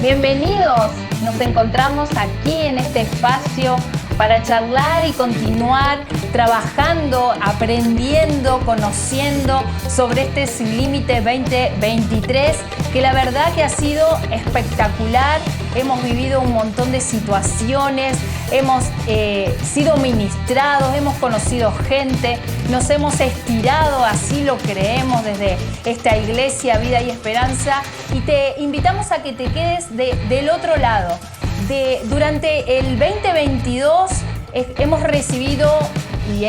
Bienvenidos, nos encontramos aquí en este espacio para charlar y continuar trabajando, aprendiendo, conociendo sobre este Sin Límite 2023, que la verdad que ha sido espectacular. Hemos vivido un montón de situaciones, hemos sido ministrados, hemos conocido gente, nos hemos estirado, así lo creemos desde esta iglesia Vida y Esperanza, y te invitamos a que te quedes del otro lado. Durante el 2022 hemos recibido, y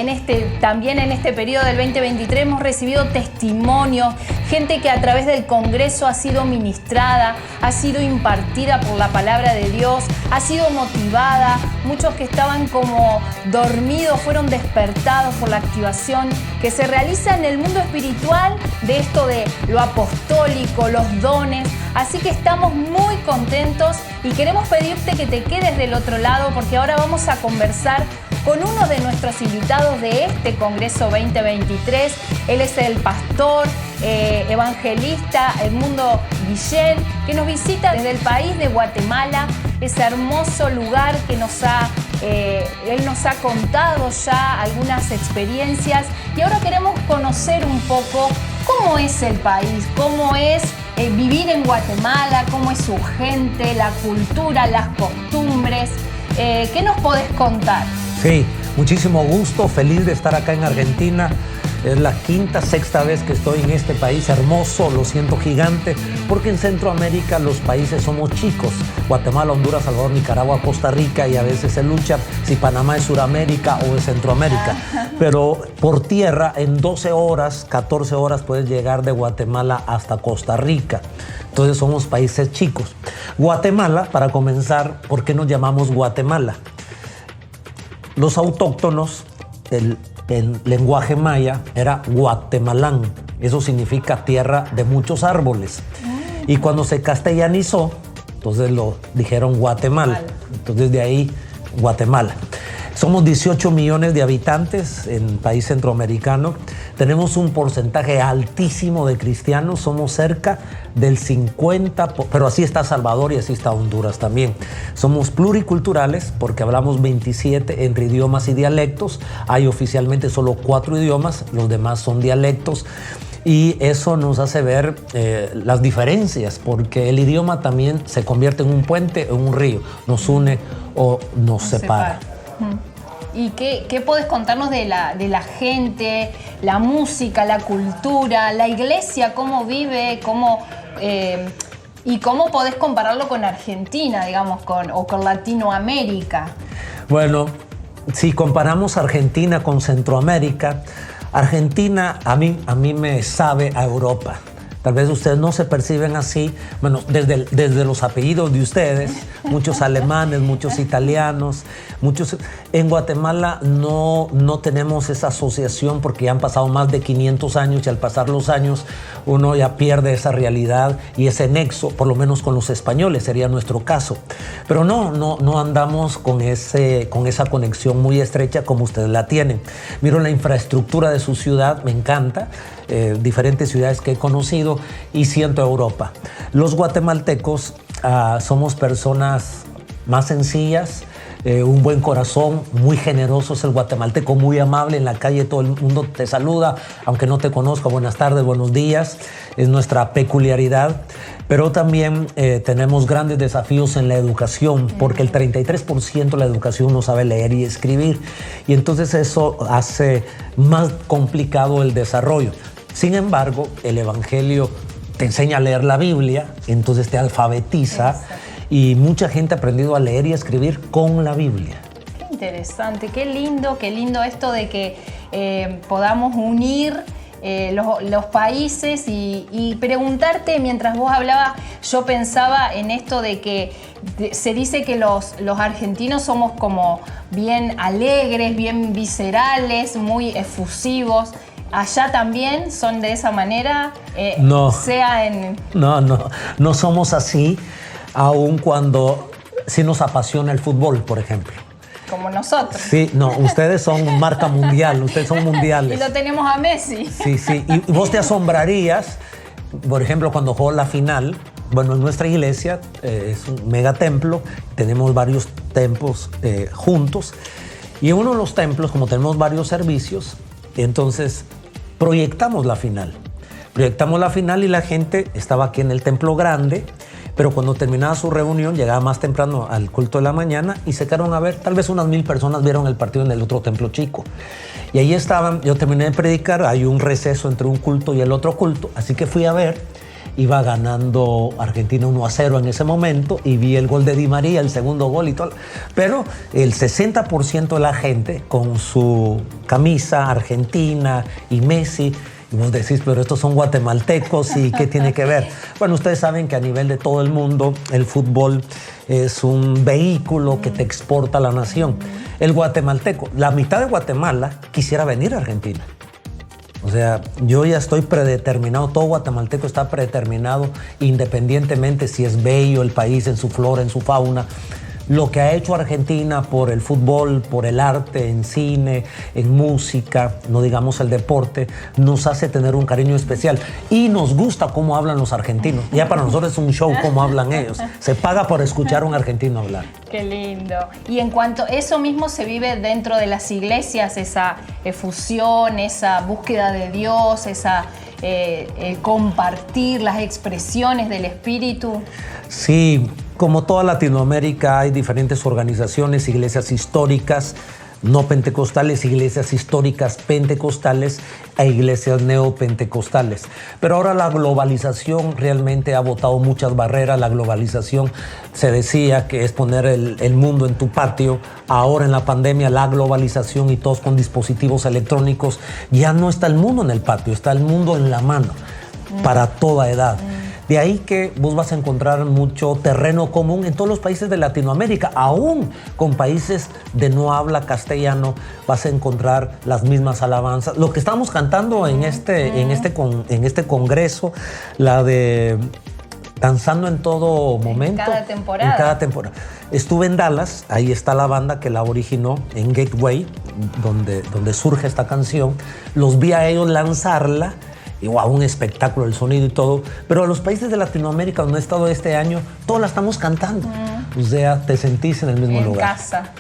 también en este periodo del 2023 hemos recibido testimonios, gente que a través del Congreso ha sido ministrada, ha sido impartida por la palabra de Dios, ha sido motivada, muchos que estaban como dormidos fueron despertados por la activación que se realiza en el mundo espiritual de esto de lo apostólico, los dones. Así que estamos muy contentos y queremos pedirte que te quedes del otro lado, porque ahora vamos a conversar con uno de nuestros invitados de este Congreso 2023. Él es el pastor, evangelista Edmundo Guillén, que nos visita desde el país de Guatemala, ese hermoso lugar que él nos ha contado ya algunas experiencias, y ahora queremos conocer un poco cómo es el país, cómo es vivir en Guatemala, cómo es su gente, la cultura, las costumbres. ¿Qué nos podés contar? Sí, muchísimo gusto, feliz de estar acá en Argentina. Es la quinta, sexta vez que estoy en este país hermoso, lo siento gigante, porque en Centroamérica los países somos chicos. Guatemala, Honduras, Salvador, Nicaragua, Costa Rica, y a veces se lucha si Panamá es Suramérica o es Centroamérica. Pero por tierra, en 12 horas, 14 horas puedes llegar de Guatemala hasta Costa Rica. Entonces somos países chicos. Guatemala, para comenzar, ¿por qué nos llamamos Guatemala? Los autóctonos, el lenguaje maya era guatemalán. Eso significa tierra de muchos árboles. Y cuando se castellanizó, entonces lo dijeron Guatemala. Entonces de ahí Guatemala. Somos 18 millones de habitantes en el país centroamericano. Tenemos un porcentaje altísimo de cristianos. Somos cerca del 50%, pero así está Salvador y así está Honduras también. Somos pluriculturales porque hablamos 27 entre idiomas y dialectos. Hay oficialmente solo 4 idiomas, los demás son dialectos. Y eso nos hace ver las diferencias, porque el idioma también se convierte en un puente o en un río. Nos une o nos separa. ¿Y qué podés contarnos de la gente, la música, la cultura, la iglesia, cómo vive, y cómo podés compararlo con Argentina, digamos, o con Latinoamérica? Bueno, si comparamos Argentina con Centroamérica, Argentina a mí me sabe a Europa. Tal vez ustedes no se perciben así, bueno, desde los apellidos de ustedes, muchos alemanes, muchos italianos, muchos. En Guatemala no tenemos esa asociación porque ya han pasado más de 500 años y al pasar los años uno ya pierde esa realidad y ese nexo, por lo menos con los españoles, sería nuestro caso. Pero no andamos con esa conexión muy estrecha como ustedes la tienen. Miro la infraestructura de su ciudad, me encanta. Diferentes ciudades que he conocido, y siento Europa. Los guatemaltecos somos personas más sencillas, un buen corazón, muy generosos. El guatemalteco muy amable, en la calle todo el mundo te saluda, aunque no te conozca, buenas tardes, buenos días, es nuestra peculiaridad. Pero también tenemos grandes desafíos en la educación, porque el 33% de la educación no sabe leer y escribir, y entonces eso hace más complicado el desarrollo. Sin embargo, el Evangelio te enseña a leer la Biblia, entonces te alfabetiza. Exacto. Y mucha gente ha aprendido a leer y a escribir con la Biblia. Qué interesante, qué lindo esto de que podamos unir los países y preguntarte, mientras vos hablabas, yo pensaba en esto de que se dice que los argentinos somos como bien alegres, bien viscerales, muy efusivos. ¿Allá también son de esa manera? No. No somos así, aun cuando sí nos apasiona el fútbol, por ejemplo. Como nosotros. Sí, no, ustedes son marca mundial, ustedes son mundiales. Y lo tenemos a Messi. Sí. Y vos te asombrarías, por ejemplo, cuando jugó la final Bueno, en nuestra iglesia es un megatemplo, tenemos varios templos juntos, y en uno de los templos, como tenemos varios servicios, entonces proyectamos la final. Proyectamos la final y la gente estaba aquí en el templo grande, pero cuando terminaba su reunión llegaba más temprano al culto de la mañana y se quedaron a ver, tal vez unas 1000 personas vieron el partido en el otro templo chico. Y ahí estaban, yo terminé de predicar, hay un receso entre un culto y el otro culto, así que fui a ver, iba ganando Argentina 1-0 en ese momento y vi el gol de Di María, el segundo gol y todo. Pero el 60% de la gente con su camisa argentina y Messi. Y vos decís, pero estos son guatemaltecos y ¿qué tiene que ver? Bueno, ustedes saben que a nivel de todo el mundo el fútbol es un vehículo que te exporta a la nación. El guatemalteco, la mitad de Guatemala quisiera venir a Argentina. O sea, yo ya estoy predeterminado, todo guatemalteco está predeterminado, independientemente si es bello el país en su flora, en su fauna. Lo que ha hecho Argentina por el fútbol, por el arte, en cine, en música, no digamos el deporte, nos hace tener un cariño especial. Y nos gusta cómo hablan los argentinos. Ya para nosotros es un show cómo hablan ellos. Se paga por escuchar a un argentino hablar. Qué lindo. Y en cuanto a eso mismo se vive dentro de las iglesias, esa efusión, esa búsqueda de Dios, esa compartir las expresiones del Espíritu. Sí. Como toda Latinoamérica hay diferentes organizaciones, iglesias históricas no pentecostales, iglesias históricas pentecostales e iglesias neopentecostales. Pero ahora la globalización realmente ha botado muchas barreras. La globalización se decía que es poner el mundo en tu patio. Ahora en la pandemia la globalización y todos con dispositivos electrónicos, ya no está el mundo en el patio, está el mundo en la mano para toda edad. De ahí que vos vas a encontrar mucho terreno común en todos los países de Latinoamérica, aún con países de no habla castellano, vas a encontrar las mismas alabanzas. Lo que estamos cantando en este congreso, la de Danzando en todo momento. En cada temporada. En cada temporada. Estuve en Dallas, ahí está la banda que la originó, en Gateway, donde surge esta canción. Los vi a ellos lanzarla. Y wow, un espectáculo, el sonido y todo. Pero a los países de Latinoamérica donde he estado este año, todos la estamos cantando. O sea, te sentís en el mismo lugar. En casa.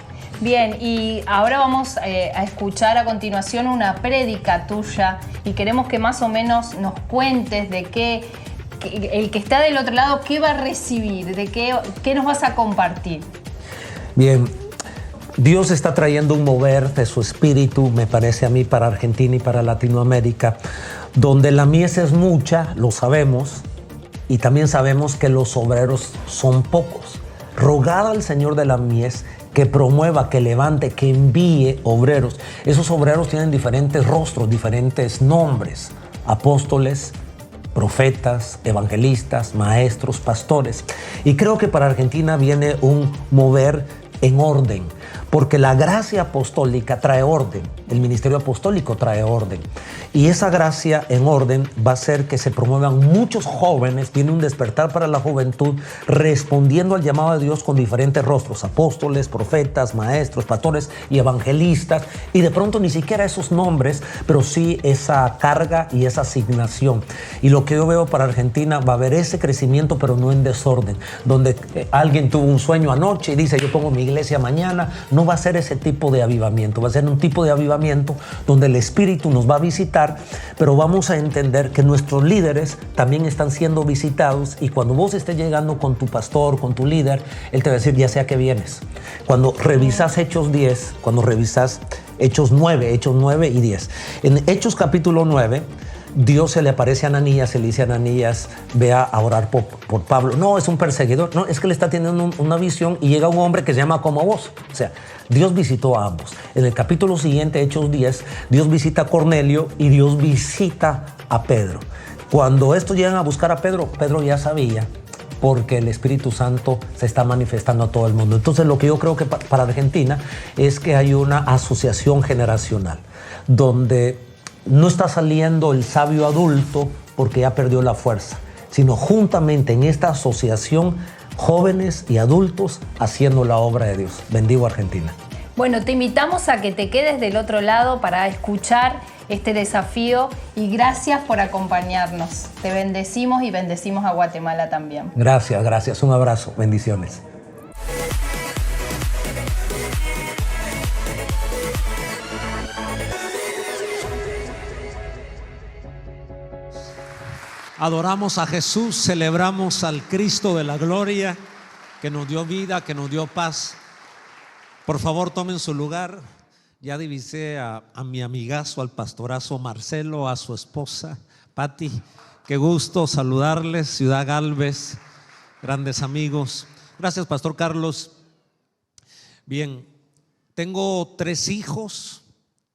Bien, y ahora vamos a escuchar a continuación una prédica tuya y queremos que más o menos nos cuentes de qué, el que está del otro lado, qué va a recibir, de qué nos vas a compartir. Bien. Dios está trayendo un mover de su espíritu, me parece a mí, para Argentina y para Latinoamérica, donde la mies es mucha, lo sabemos, y también sabemos que los obreros son pocos. Rogar al Señor de la mies que promueva, que levante, que envíe obreros. Esos obreros tienen diferentes rostros, diferentes nombres: apóstoles, profetas, evangelistas, maestros, pastores. Y creo que para Argentina viene un mover en orden, porque la gracia apostólica trae orden, el ministerio apostólico trae orden, y esa gracia en orden va a hacer que se promuevan muchos jóvenes. Tiene un despertar para la juventud, respondiendo al llamado de Dios con diferentes rostros: apóstoles, profetas, maestros, pastores y evangelistas, y de pronto ni siquiera esos nombres, pero sí esa carga y esa asignación. Y lo que yo veo para Argentina, va a haber ese crecimiento, pero no en desorden, donde alguien tuvo un sueño anoche y dice: yo pongo mi iglesia mañana. No va a ser ese tipo de avivamiento, va a ser un tipo de avivamiento donde el Espíritu nos va a visitar, pero vamos a entender que nuestros líderes también están siendo visitados, y cuando vos estés llegando con tu pastor, con tu líder, él te va a decir: ya sé a qué vienes. Cuando revisas Hechos 10, cuando revisas Hechos 9 y 10, en Hechos capítulo 9, Dios se le aparece a Ananías, se le dice a Ananías: ve a orar por Pablo. No, es un perseguidor. No, es que él está teniendo una visión y llega un hombre que se llama como vos. O sea, Dios visitó a ambos. En el capítulo siguiente, Hechos 10, Dios visita a Cornelio y Dios visita a Pedro. Cuando estos llegan a buscar a Pedro, Pedro ya sabía, porque el Espíritu Santo se está manifestando a todo el mundo. Entonces, lo que yo creo que para Argentina es que hay una asociación generacional donde no está saliendo el sabio adulto porque ya perdió la fuerza, sino juntamente en esta asociación, jóvenes y adultos haciendo la obra de Dios. Bendigo a Argentina. Bueno, te invitamos a que te quedes del otro lado para escuchar este desafío y gracias por acompañarnos. Te bendecimos y bendecimos a Guatemala también. Gracias, gracias. Un abrazo. Bendiciones. Adoramos a Jesús, celebramos al Cristo de la gloria que nos dio vida, que nos dio paz. Por favor, tomen su lugar. Ya divisé a mi amigazo, al pastorazo Marcelo, a su esposa Patti. Qué gusto saludarles, Ciudad Galvez, grandes amigos. Gracias, Pastor Carlos. Bien, tengo 3 hijos,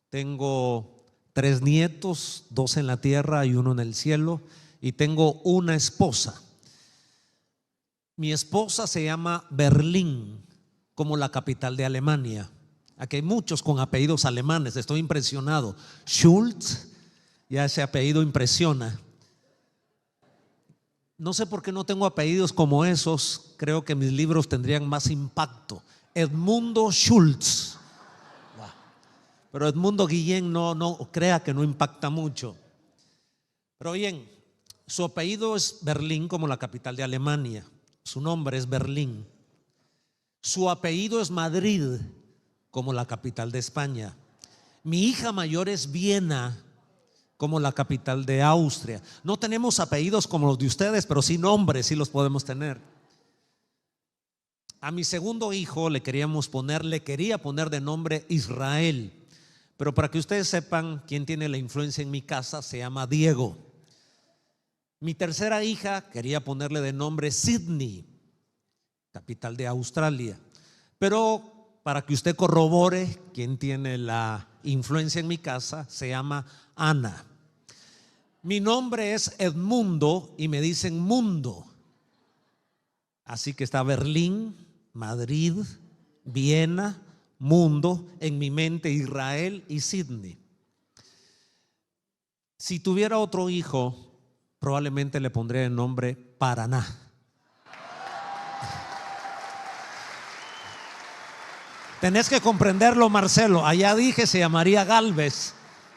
tengo 3 nietos, 2 en la tierra y 1 en el cielo. Y tengo una esposa. Mi esposa se llama Berlín, como la capital de Alemania. Aquí hay muchos con apellidos alemanes, estoy impresionado. Schultz, ya ese apellido impresiona. No sé por qué no tengo apellidos como esos. Creo que mis libros tendrían más impacto. Edmundo Schultz. Pero Edmundo Guillén no crea que no impacta mucho. Pero bien, su apellido es Berlín, como la capital de Alemania. Su nombre es Berlín. Su apellido es Madrid, como la capital de España. Mi hija mayor es Viena, como la capital de Austria. No tenemos apellidos como los de ustedes, pero sí nombres, sí los podemos tener. A mi segundo hijo le quería poner de nombre Israel. Pero para que ustedes sepan quién tiene la influencia en mi casa, se llama Diego. Mi tercera hija quería ponerle de nombre Sydney, capital de Australia. Pero para que usted corrobore quién tiene la influencia en mi casa, se llama Ana. Mi nombre es Edmundo y me dicen Mundo. Así que está Berlín, Madrid, Viena, Mundo, en mi mente Israel y Sydney. Si tuviera otro hijo, probablemente le pondría el nombre Paraná. Tenés que comprenderlo, Marcelo. Allá dije se llamaría Galvez.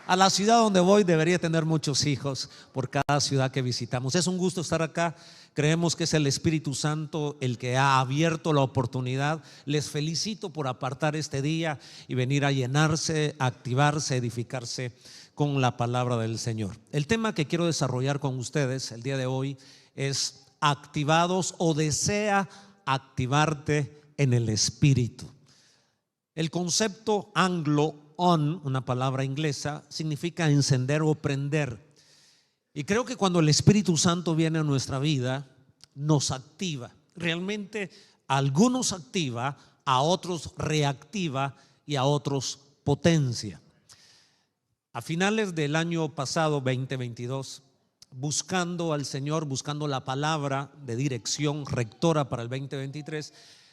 A la ciudad donde voy debería tener muchos hijos por cada ciudad que visitamos. Es un gusto estar acá. Creemos que es el Espíritu Santo el que ha abierto la oportunidad. Les felicito por apartar este día y venir a llenarse, a activarse, edificarse con la palabra del Señor. El tema que quiero desarrollar con ustedes el día de hoy es activados o desea activarte en el Espíritu. El concepto anglo-on, una palabra inglesa, significa encender o prender. Y creo que cuando el Espíritu Santo viene a nuestra vida, nos activa. Realmente a algunos activa, a otros reactiva y a otros potencia. A finales del año pasado, 2022, buscando al Señor, buscando la palabra de dirección rectora para el 2023,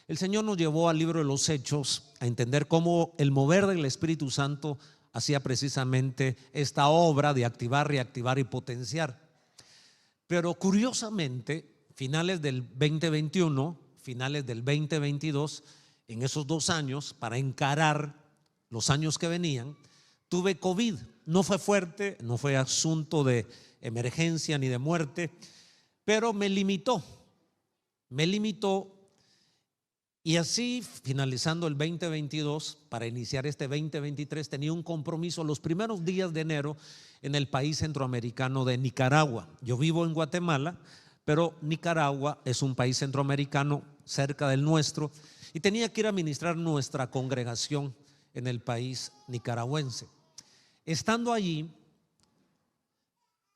el Señor nos llevó al libro de los Hechos a entender cómo el mover del Espíritu Santo hacía precisamente esta obra de activar, reactivar y potenciar. Pero curiosamente, finales del 2021, finales del 2022, en esos 2 años, para encarar los años que venían, tuve COVID. No fue fuerte, no fue asunto de emergencia ni de muerte, pero me limitó. Y así, finalizando el 2022, para iniciar este 2023, tenía un compromiso los primeros días de enero en el país centroamericano de Nicaragua. Yo vivo en Guatemala, pero Nicaragua es un país centroamericano cerca del nuestro y tenía que ir a ministrar nuestra congregación en el país nicaragüense. Estando allí,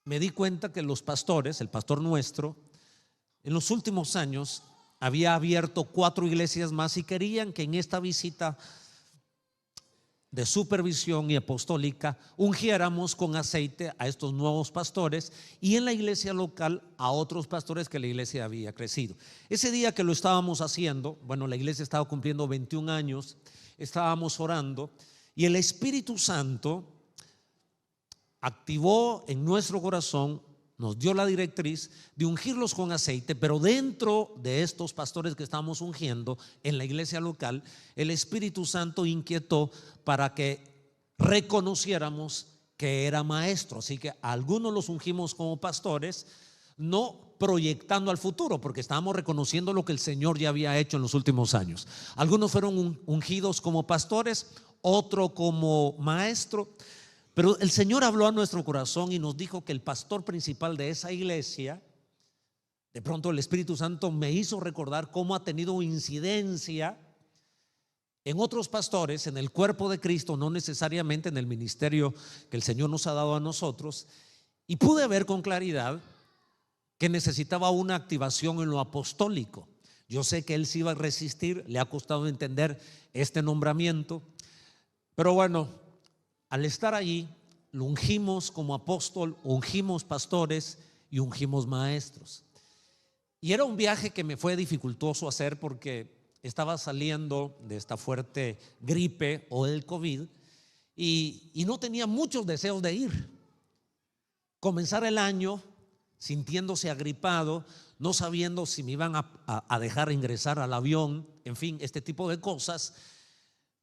me di cuenta que los pastores, el pastor nuestro, en los últimos años había abierto 4 iglesias más y querían que en esta visita de supervisión y apostólica ungiéramos con aceite a estos nuevos pastores y en la iglesia local a otros pastores que la iglesia había crecido. Ese día que lo estábamos haciendo, la iglesia estaba cumpliendo 21 años, estábamos orando y el Espíritu Santo activó en nuestro corazón, nos dio la directriz de ungirlos con aceite, pero dentro de estos pastores que estamos ungiendo en la iglesia local, el Espíritu Santo inquietó para que reconociéramos que era maestro. Así que algunos los ungimos como pastores, no proyectando al futuro, porque estábamos reconociendo lo que el Señor ya había hecho en los últimos años. Algunos fueron ungidos como pastores, otro como maestro. Pero el Señor habló a nuestro corazón y nos dijo que el pastor principal de esa iglesia, de pronto el Espíritu Santo me hizo recordar cómo ha tenido incidencia en otros pastores, en el cuerpo de Cristo, no necesariamente en el ministerio que el Señor nos ha dado a nosotros. Y pude ver con claridad que necesitaba una activación en lo apostólico. Yo sé que él se iba a resistir, le ha costado entender este nombramiento, pero bueno, al estar allí, lo ungimos como apóstol, ungimos pastores y ungimos maestros. Y era un viaje que me fue dificultoso hacer porque estaba saliendo de esta fuerte gripe o del COVID y no tenía muchos deseos de ir. Comenzar el año sintiéndose agripado, no sabiendo si me iban a dejar ingresar al avión, en fin, este tipo de cosas,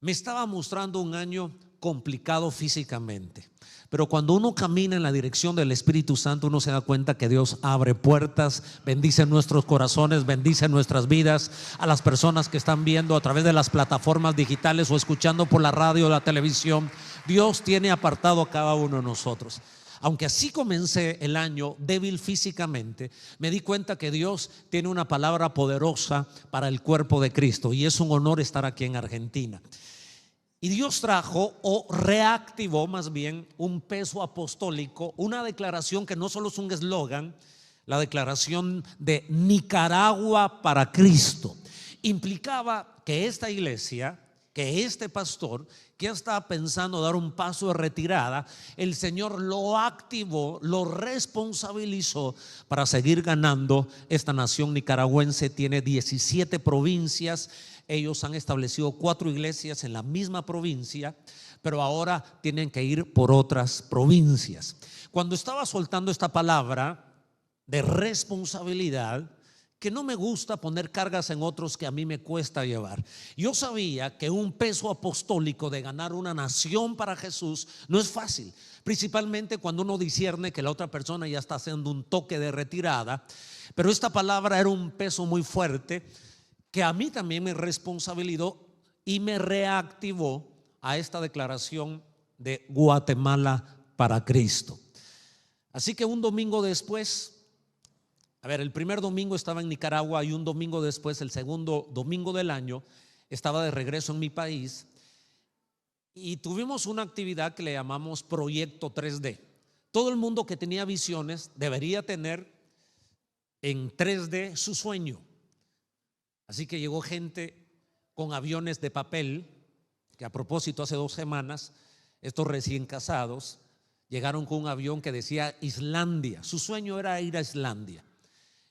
me estaba mostrando un año complicado físicamente. Pero cuando uno camina en la dirección del Espíritu Santo, uno se da cuenta que Dios abre puertas, bendice nuestros corazones, bendice nuestras vidas. A las personas que están viendo a través de las plataformas digitales o escuchando por la radio o la televisión, Dios tiene apartado a cada uno de nosotros. Aunque así comencé el año débil físicamente, me di cuenta que Dios tiene una palabra poderosa para el cuerpo de Cristo, y es un honor estar aquí en Argentina. Y Dios trajo o reactivó más bien un peso apostólico, una declaración que no solo es un eslogan, la declaración de Nicaragua para Cristo. Implicaba que esta iglesia, que este pastor que estaba pensando dar un paso de retirada, el Señor lo activó, lo responsabilizó para seguir ganando. Esta nación nicaragüense tiene 17 provincias. Ellos han establecido 4 iglesias en la misma provincia, pero ahora tienen que ir por otras provincias. Cuando estaba soltando esta palabra de responsabilidad, que no me gusta poner cargas en otros que a mí me cuesta llevar, yo sabía que un peso apostólico de ganar una nación para Jesús no es fácil, principalmente cuando uno discierne que la otra persona ya está haciendo un toque de retirada. Pero esta palabra era un peso muy fuerte que a mí también me responsabilizó y me reactivó a esta declaración de Guatemala para Cristo. Así que un domingo después, el primer domingo estaba en Nicaragua y un domingo después, el segundo domingo del año, estaba de regreso en mi país y tuvimos una actividad que le llamamos Proyecto 3D. Todo el mundo que tenía visiones debería tener en 3D su sueño. Así que llegó gente con aviones de papel, que a propósito hace 2 semanas, estos recién casados llegaron con un avión que decía Islandia. Su sueño era ir a Islandia.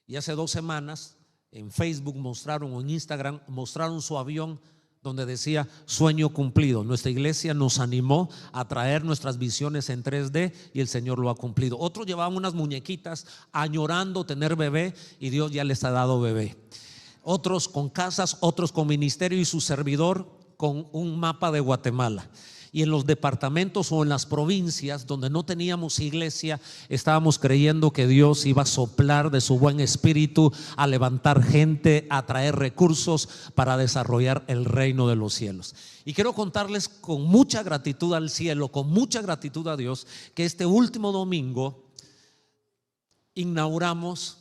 Y hace 2 semanas en Facebook mostraron, o en Instagram mostraron su avión donde decía sueño cumplido. Nuestra iglesia nos animó a traer nuestras visiones en 3D y el Señor lo ha cumplido. Otros llevaban unas muñequitas añorando tener bebé y Dios ya les ha dado bebé. Otros con casas, otros con ministerio y su servidor con un mapa de Guatemala. Y en los departamentos o en las provincias donde no teníamos iglesia, estábamos creyendo que Dios iba a soplar de su buen espíritu, a levantar gente, a traer recursos para desarrollar el reino de los cielos. Y quiero contarles con mucha gratitud al cielo, con mucha gratitud a Dios, que este último domingo inauguramos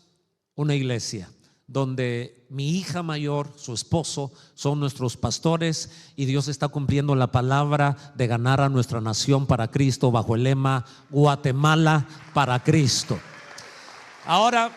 una iglesia donde mi hija mayor, su esposo, son nuestros pastores, y Dios está cumpliendo la palabra de ganar a nuestra nación para Cristo bajo el lema Guatemala para Cristo. Ahora,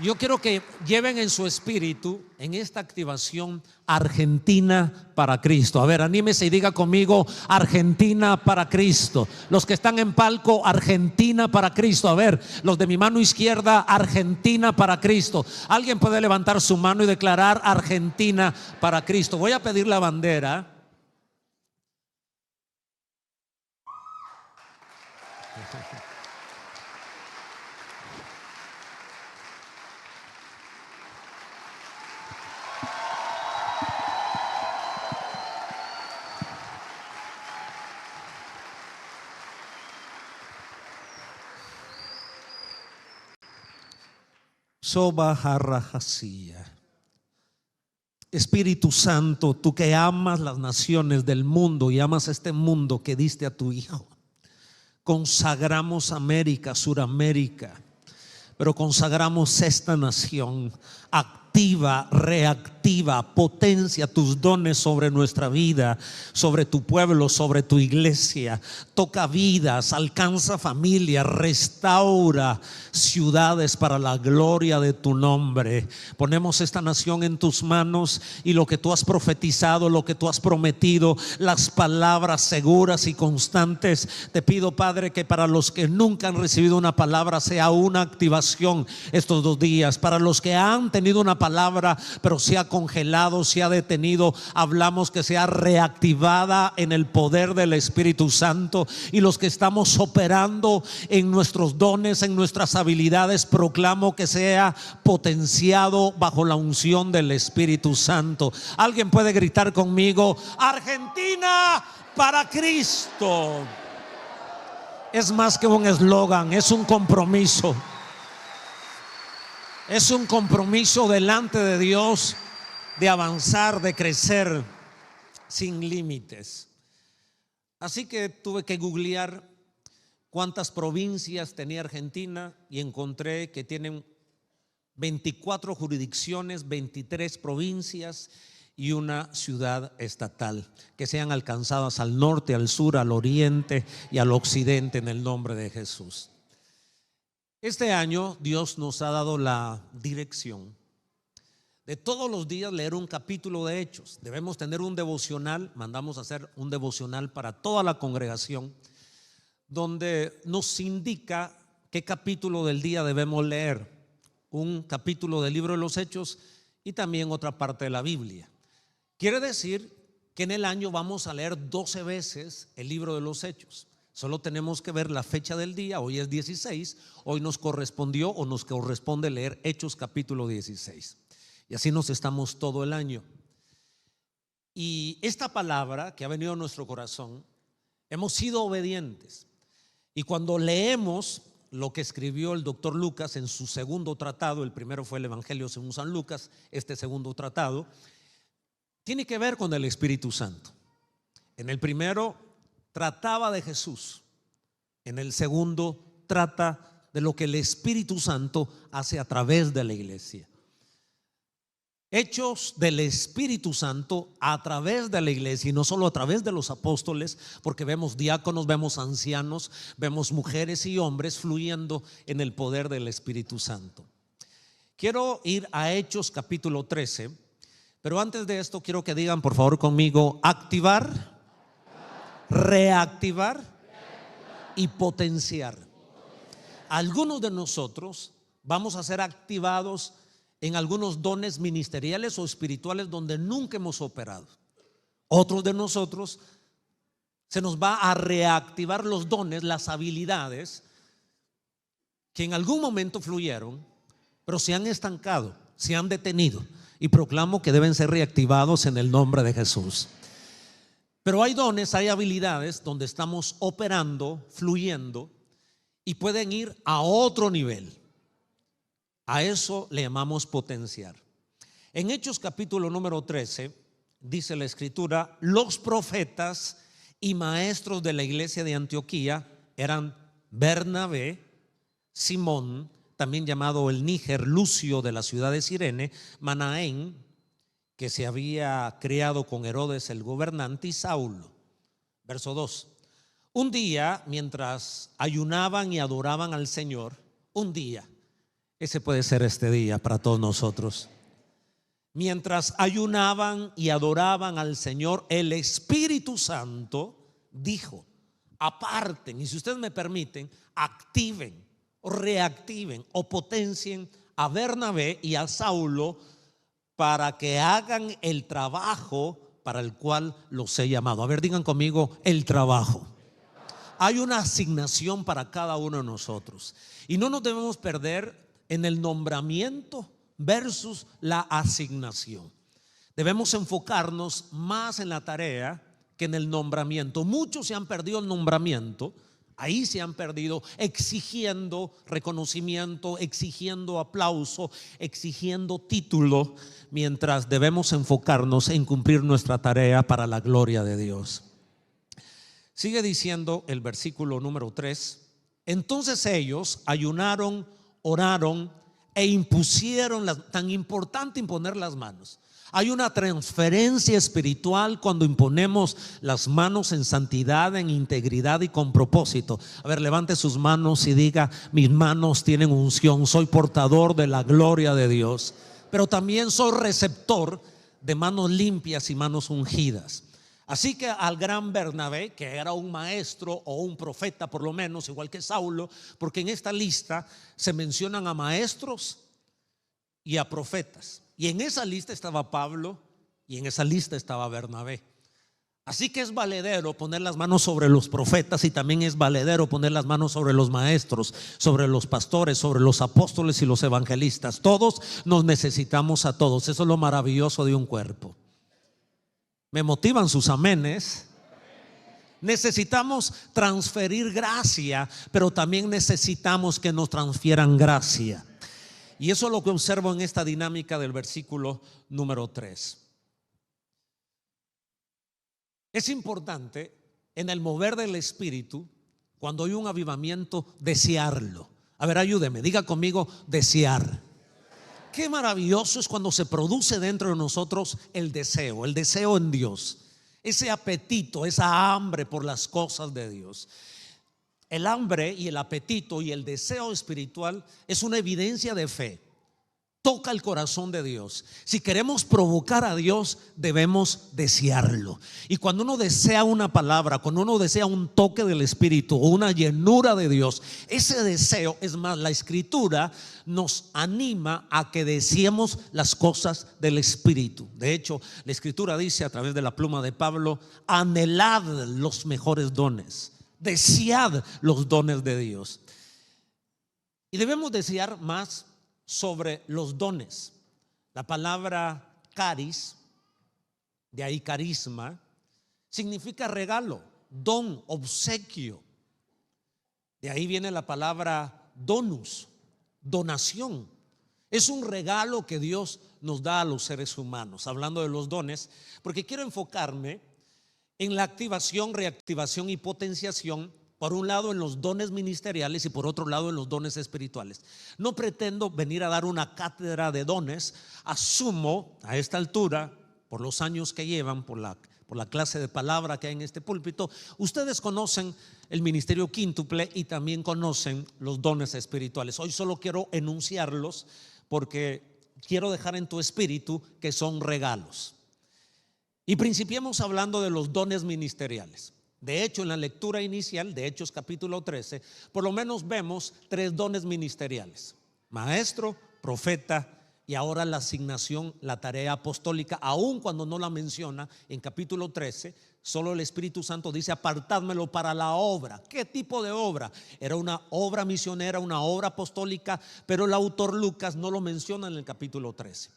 yo quiero que lleven en su espíritu, en esta activación, Argentina para Cristo. A ver, anímese y diga conmigo Argentina para Cristo. Los que están en palco, Argentina para Cristo. A ver, los de mi mano izquierda, Argentina para Cristo. Alguien puede levantar su mano y declarar Argentina para Cristo. Voy a pedir la bandera. Soba Jarrajasía. Espíritu Santo, tú que amas las naciones del mundo y amas este mundo que diste a tu Hijo, consagramos América, Suramérica, pero consagramos esta nación. Activa, reactiva, potencia tus dones sobre nuestra vida, sobre tu pueblo, sobre tu iglesia. Toca vidas, alcanza familias, restaura ciudades para la gloria de tu nombre. Ponemos esta nación en tus manos y lo que tú has profetizado, lo que tú has prometido, las palabras seguras y constantes. Te pido, Padre, que para los que nunca han recibido una palabra sea una activación estos 2 días. Para los que han tenido una palabra pero se ha congelado, se ha detenido, hablamos que sea reactivada en el poder del Espíritu Santo. Y los que estamos operando en nuestros dones, en nuestras habilidades, proclamo que sea potenciado bajo la unción del Espíritu Santo. Alguien puede gritar conmigo: Argentina para Cristo. Es más que un eslogan, es un compromiso. Es un compromiso delante de Dios de avanzar, de crecer sin límites. Así que tuve que googlear cuántas provincias tenía Argentina y encontré que tienen 24 jurisdicciones, 23 provincias y una ciudad estatal, que sean alcanzadas al norte, al sur, al oriente y al occidente en el nombre de Jesús. Este año Dios nos ha dado la dirección de todos los días leer un capítulo de Hechos. Debemos tener un devocional, mandamos a hacer un devocional para toda la congregación, donde nos indica qué capítulo del día debemos leer. Un capítulo del libro de los Hechos y también otra parte de la Biblia. Quiere decir que en el año vamos a leer 12 veces el libro de los Hechos. Solo tenemos que ver la fecha del día. Hoy es 16. Hoy nos correspondió o nos corresponde leer Hechos capítulo 16. Y así nos estamos todo el año. Y esta palabra que ha venido a nuestro corazón, hemos sido obedientes. Y cuando leemos lo que escribió el doctor Lucas en su segundo tratado, el primero fue el Evangelio según San Lucas, este segundo tratado tiene que ver con el Espíritu Santo. En el primero trataba de Jesús, en el segundo trata de lo que el Espíritu Santo hace a través de la iglesia. Hechos del Espíritu Santo a través de la iglesia, y no solo a través de los apóstoles, porque vemos diáconos, vemos ancianos, vemos mujeres y hombres fluyendo en el poder del Espíritu Santo. Quiero ir a Hechos capítulo 13, pero antes de esto quiero que digan por favor conmigo: activar, reactivar y potenciar. Algunos de nosotros vamos a ser activados en algunos dones ministeriales o espirituales donde nunca hemos operado. Otros de nosotros se nos va a reactivar los dones, las habilidades que en algún momento fluyeron, pero se han estancado, se han detenido, y proclamo que deben ser reactivados en el nombre de Jesús. Pero hay dones, hay habilidades donde estamos operando, fluyendo, y pueden ir a otro nivel. A eso le llamamos potenciar. En Hechos capítulo número 13 dice la escritura: los profetas y maestros de la iglesia de Antioquía eran Bernabé, Simón, también llamado el Níger, Lucio de la ciudad de Cirene, Manaén, que se había criado con Herodes el gobernante, y Saulo. Verso 2: un día, mientras ayunaban y adoraban al Señor, un día, ese puede ser este día para todos nosotros. Mientras ayunaban y adoraban al Señor, el Espíritu Santo dijo: aparten, y si ustedes me permiten, activen o reactiven o potencien a Bernabé y a Saulo para que hagan el trabajo para el cual los he llamado. A ver, digan conmigo: el trabajo. Hay una asignación para cada uno de nosotros y no nos debemos perder en el nombramiento versus la asignación. Debemos enfocarnos más en la tarea que en el nombramiento. Muchos se han perdido el nombramiento, Ahí se han perdido, exigiendo reconocimiento, exigiendo aplauso, exigiendo título, mientras debemos enfocarnos en cumplir nuestra tarea para la gloria de Dios. Sigue diciendo el versículo número 3: entonces ellos ayunaron, oraron e impusieron tan importante imponer las manos. Hay una transferencia espiritual cuando imponemos las manos en santidad, en integridad y con propósito. A ver, levante sus manos y diga: mis manos tienen unción, soy portador de la gloria de Dios, pero también soy receptor de manos limpias y manos ungidas. Así que al gran Bernabé, que era un maestro o un profeta por lo menos, igual que Saulo, porque en esta lista se mencionan a maestros y a profetas, y en esa lista estaba Pablo y en esa lista estaba Bernabé. Así que es valedero poner las manos sobre los profetas, y también es valedero poner las manos sobre los maestros, sobre los pastores, sobre los apóstoles y los evangelistas. Todos nos necesitamos a todos. Eso es lo maravilloso de un cuerpo. Me motivan sus amenes. Necesitamos transferir gracia, pero también necesitamos que nos transfieran gracia. Y eso es lo que observo en esta dinámica del versículo número 3. Es importante en el mover del Espíritu, cuando hay un avivamiento, desearlo. A ver, ayúdeme, diga conmigo: desear. Qué maravilloso es cuando se produce dentro de nosotros el deseo en Dios, ese apetito, esa hambre por las cosas de Dios. El hambre y el apetito y el deseo espiritual es una evidencia de fe. Toca el corazón de Dios. Si queremos provocar a Dios, debemos desearlo. Y cuando uno desea una palabra, cuando uno desea un toque del Espíritu o una llenura de Dios, ese deseo, es más, la Escritura nos anima a que deseemos las cosas del Espíritu. De hecho, la Escritura dice a través de la pluma de Pablo: anhelad los mejores dones, desead los dones de Dios. Y debemos desear más sobre los dones. La palabra caris, de ahí carisma, significa regalo, don, obsequio. De ahí viene la palabra donus, donación. Es un regalo que Dios nos da a los seres humanos. Hablando de los dones, porque quiero enfocarme en la activación, reactivación y potenciación. Por un lado en los dones ministeriales y por otro lado en los dones espirituales. No pretendo venir a dar una cátedra de dones. Asumo a esta altura, por los años que llevan, por la clase de palabra que hay en este púlpito, ustedes conocen el ministerio quíntuple y también conocen los dones espirituales. Hoy solo quiero enunciarlos porque quiero dejar en tu espíritu que son regalos. Y principiemos hablando de los dones ministeriales. De hecho, en la lectura inicial de Hechos capítulo 13, por lo menos vemos 3 dones ministeriales: maestro, profeta y ahora la asignación, la tarea apostólica. Aun cuando no la menciona en capítulo 13, solo el Espíritu Santo dice: apartádmelo para la obra. ¿Qué tipo de obra? Era una obra misionera, una obra apostólica, pero el autor Lucas no lo menciona en el capítulo 13.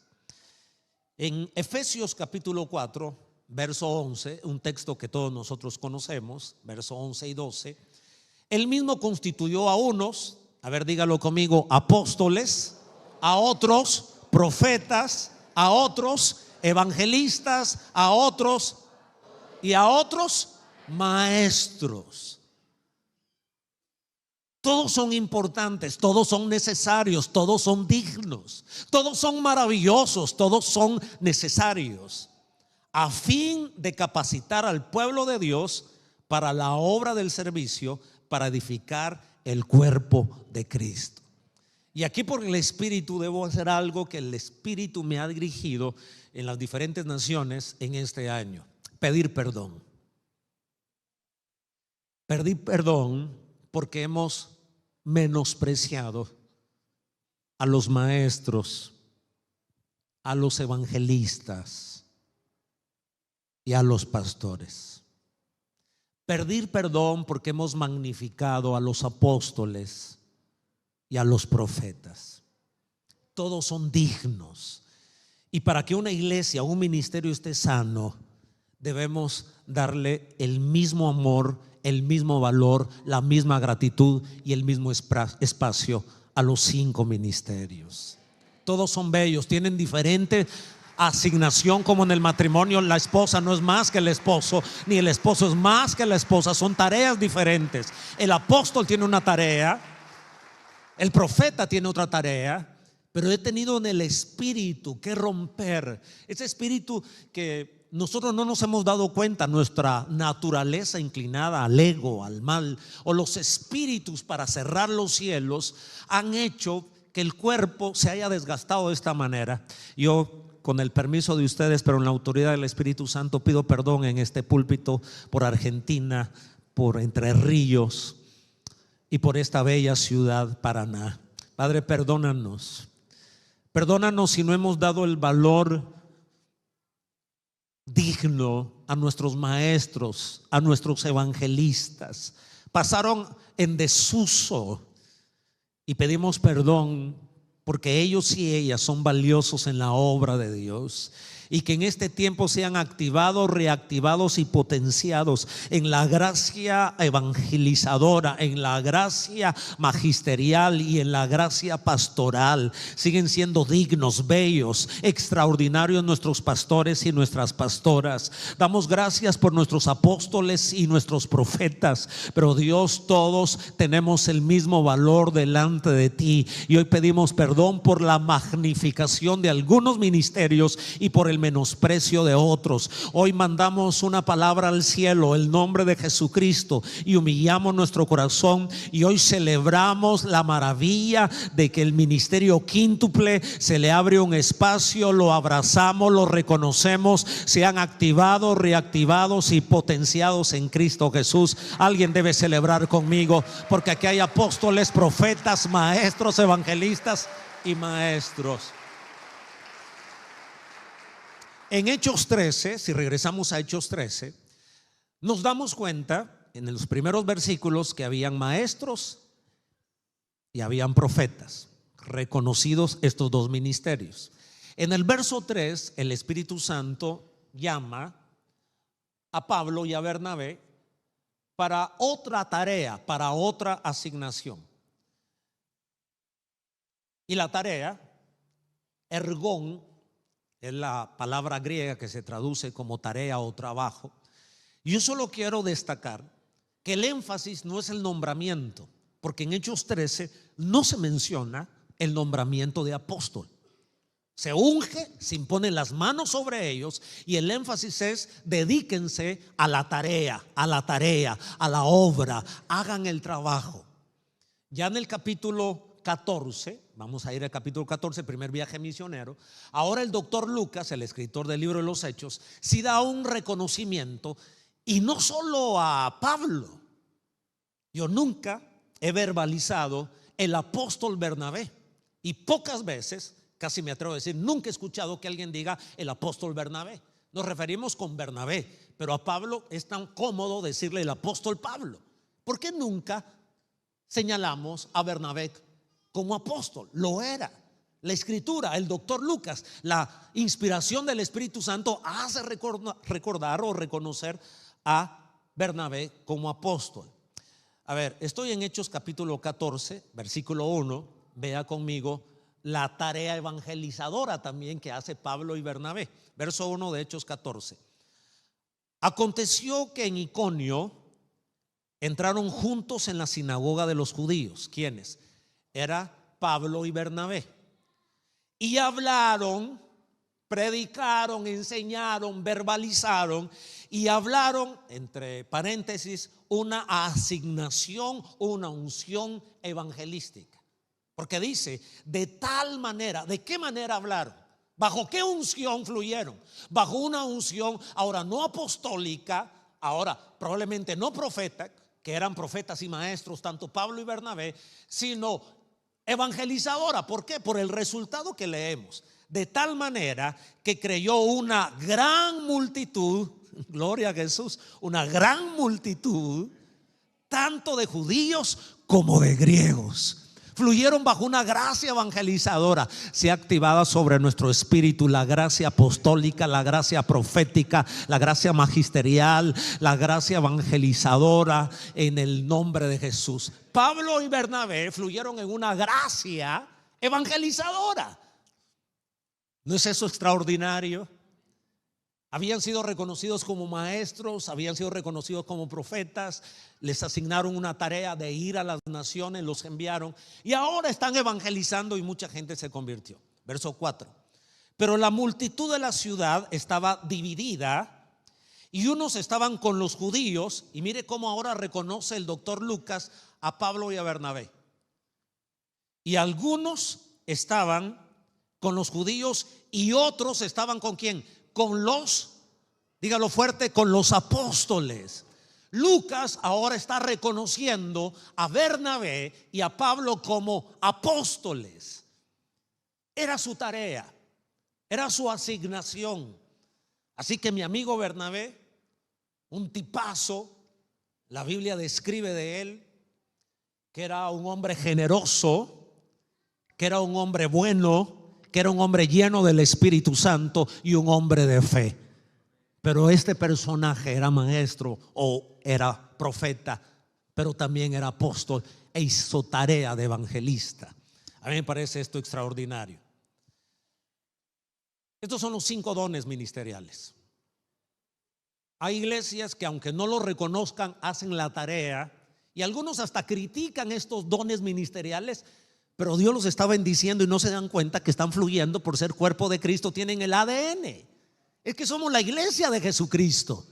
En Efesios capítulo 4, verso 11, un texto que todos nosotros conocemos, verso 11 y 12, él mismo constituyó a unos, a ver, dígalo conmigo, apóstoles, a otros profetas, a otros evangelistas, a otros y a otros maestros. Todos son importantes, todos son necesarios, todos son dignos, todos son maravillosos, todos son necesarios, a fin de capacitar al pueblo de Dios para la obra del servicio, para edificar el cuerpo de Cristo. Y aquí, por el Espíritu, debo hacer algo que el Espíritu me ha dirigido en las diferentes naciones en este año: pedir perdón. Pedir perdón porque hemos menospreciado a los maestros, a los evangelistas y a los pastores. Pedir perdón porque hemos magnificado a los apóstoles y a los profetas. Todos son dignos. Y para que una iglesia, un ministerio esté sano, debemos darle el mismo amor, el mismo valor, la misma gratitud y el mismo espacio a los 5 ministerios. Todos son bellos, tienen diferente asignación, como en el matrimonio. La esposa no es más que el esposo, ni el esposo es más que la esposa. Son tareas diferentes. El apóstol tiene una tarea, el profeta tiene otra tarea, pero he tenido en el espíritu que romper ese espíritu que nosotros no nos hemos dado cuenta, nuestra naturaleza inclinada al ego, al mal, o los espíritus para cerrar los cielos han hecho que el cuerpo se haya desgastado de esta manera. Yo, con el permiso de ustedes, pero en la autoridad del Espíritu Santo, pido perdón en este púlpito por Argentina, por Entre Ríos y por esta bella ciudad, Paraná. Padre, perdónanos si no hemos dado el valor digno a nuestros maestros, a nuestros evangelistas. Pasaron en desuso y pedimos perdón, porque ellos y ellas son valiosos en la obra de Dios, y que en este tiempo sean activados, reactivados y potenciados en la gracia evangelizadora, en la gracia magisterial y en la gracia pastoral. Siguen siendo dignos, bellos, extraordinarios nuestros pastores y nuestras pastoras. Damos gracias por nuestros apóstoles y nuestros profetas, pero Dios, todos tenemos el mismo valor delante de ti, y hoy pedimos perdón por la magnificación de algunos ministerios y por el menosprecio de otros. Hoy mandamos una palabra al cielo, el nombre de Jesucristo, y humillamos nuestro corazón, y hoy celebramos la maravilla de que el ministerio quíntuple se le abre un espacio. Lo abrazamos, lo reconocemos, sean activados, reactivados y potenciados en Cristo Jesús. Alguien debe celebrar conmigo, porque aquí hay apóstoles, profetas, maestros, evangelistas y maestros. En Hechos 13, si regresamos a Hechos 13, nos damos cuenta en los primeros versículos que habían maestros y habían profetas, reconocidos estos dos ministerios. En el verso 3, el Espíritu Santo llama a Pablo y a Bernabé para otra tarea, para otra asignación. Y la tarea, ergón, es la palabra griega que se traduce como tarea o trabajo. Yo solo quiero destacar que el énfasis no es el nombramiento, porque en Hechos 13 no se menciona el nombramiento de apóstol. Se unge, se imponen las manos sobre ellos, y el énfasis es: dedíquense a la tarea, a la obra, hagan el trabajo. Ya en el capítulo 14, vamos a ir al capítulo 14, primer viaje misionero. Ahora el doctor Lucas, el escritor del libro de los Hechos, sí da un reconocimiento, y no solo a Pablo. Yo nunca he verbalizado el apóstol Bernabé, y pocas veces, casi me atrevo a decir, nunca he escuchado que alguien diga el apóstol Bernabé. Nos referimos con Bernabé, pero a Pablo es tan cómodo decirle el apóstol Pablo. ¿Por qué nunca señalamos a Bernabé como apóstol? Lo era. La escritura, el doctor Lucas, la inspiración del Espíritu Santo hace recordar o reconocer a Bernabé como apóstol. A ver, estoy en Hechos capítulo 14, versículo 1. Vea conmigo la tarea evangelizadora también que hace Pablo y Bernabé. Verso 1 de Hechos 14. Aconteció que en Iconio entraron juntos en la sinagoga de los judíos. ¿Quiénes? Era Pablo y Bernabé. Y hablaron, predicaron, enseñaron, verbalizaron y hablaron, entre paréntesis, una asignación, una unción evangelística. Porque dice, de tal manera. ¿De qué manera hablaron? ¿Bajo qué unción fluyeron? Bajo una unción, ahora no apostólica, ahora probablemente no profeta, que eran profetas y maestros, tanto Pablo y Bernabé, sino evangelizadora. ¿Por qué? Por el resultado que leemos. De tal manera que creyó una gran multitud, gloria a Jesús, una gran multitud, tanto de judíos como de griegos. Fluyeron bajo una gracia evangelizadora. Se ha activado sobre nuestro espíritu la gracia apostólica, la gracia profética, la gracia magisterial, la gracia evangelizadora en el nombre de Jesús. Pablo y Bernabé fluyeron en una gracia evangelizadora. ¿No es eso extraordinario? Habían sido reconocidos como maestros, habían sido reconocidos como profetas, les asignaron una tarea de ir a las naciones, los enviaron y ahora están evangelizando y mucha gente se convirtió. Verso 4. Pero la multitud de la ciudad estaba dividida y unos estaban con los judíos, y mire cómo ahora reconoce el doctor Lucas a Pablo y a Bernabé. Y algunos estaban con los judíos y otros estaban ¿con quién? Con los, dígalo fuerte, con los apóstoles. Lucas ahora está reconociendo a Bernabé y a Pablo como apóstoles. Era su tarea, era su asignación. Así que mi amigo Bernabé, un tipazo, la Biblia describe de él que era un hombre generoso, que era un hombre bueno, que era un hombre lleno del Espíritu Santo y un hombre de fe. Pero este personaje era maestro o era profeta, pero también era apóstol e hizo tarea de evangelista. A mí me parece esto extraordinario. Estos son los 5 dones ministeriales. Hay iglesias que aunque no lo reconozcan, hacen la tarea, y algunos hasta critican estos dones ministeriales, pero Dios los está bendiciendo y no se dan cuenta que están fluyendo por ser cuerpo de Cristo. Tienen el ADN. Es que somos la iglesia de Jesucristo.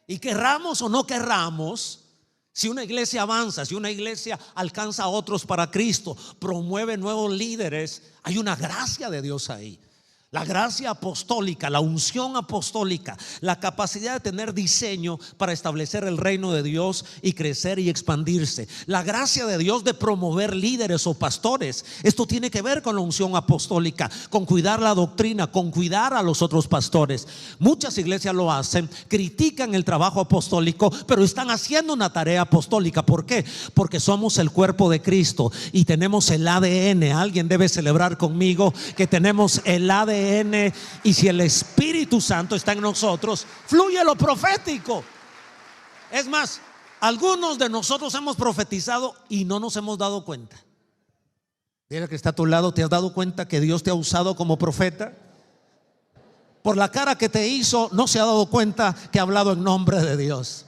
Y querramos o no querramos, si una iglesia avanza, si una iglesia alcanza a otros para Cristo, promueve nuevos líderes, hay una gracia de Dios ahí. La gracia apostólica, la unción apostólica, la capacidad de tener diseño para establecer el reino de Dios y crecer y expandirse. La gracia de Dios de promover líderes o pastores. Esto tiene que ver con la unción apostólica, con cuidar la doctrina, con cuidar a los otros pastores. Muchas iglesias lo hacen, critican el trabajo apostólico, pero están haciendo una tarea apostólica. ¿Por qué? Porque somos el cuerpo de Cristo y tenemos el ADN. Alguien debe celebrar conmigo que tenemos el ADN. Y si el Espíritu Santo está en nosotros, fluye lo profético. Es más, algunos de nosotros hemos profetizado y no nos hemos dado cuenta. Dile que está a tu lado, ¿te has dado cuenta que Dios te ha usado como profeta? Por la cara que te hizo, no se ha dado cuenta que ha hablado en nombre de Dios.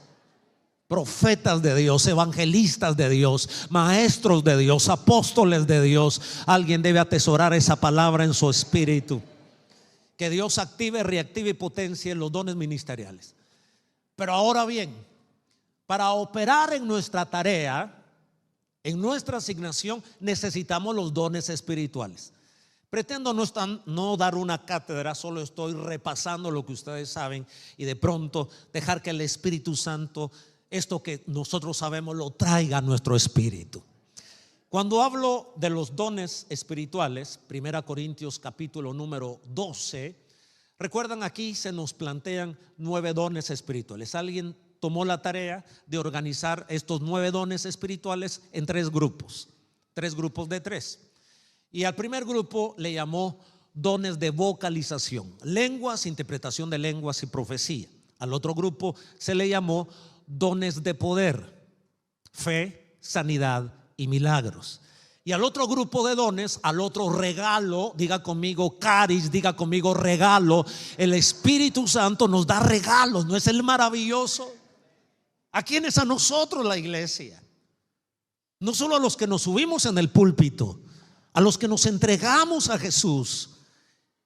Profetas de Dios, evangelistas de Dios, maestros de Dios, apóstoles de Dios. Alguien debe atesorar esa palabra en su espíritu. Que Dios active, reactive y potencie los dones ministeriales. Pero ahora bien, para operar en nuestra tarea, en nuestra asignación, necesitamos los dones espirituales. Pretendo no dar una cátedra, solo estoy repasando lo que ustedes saben y de pronto dejar que el Espíritu Santo, esto que nosotros sabemos, lo traiga a nuestro espíritu. Cuando hablo de los dones espirituales, 1 Corintios capítulo número 12, recuerdan, aquí se nos plantean 9 dones espirituales. Alguien tomó la tarea de organizar estos 9 dones espirituales en 3 grupos de 3. Y al primer grupo le llamó dones de vocalización, lenguas, interpretación de lenguas y profecía. Al otro grupo se le llamó dones de poder, fe, sanidad y milagros. Y al otro grupo de dones, al otro regalo, diga conmigo caris, diga conmigo regalo. El Espíritu Santo nos da regalos, ¿no es el maravilloso? ¿A quiénes? A nosotros, la iglesia. No solo a los que nos subimos en el púlpito, a los que nos entregamos a Jesús.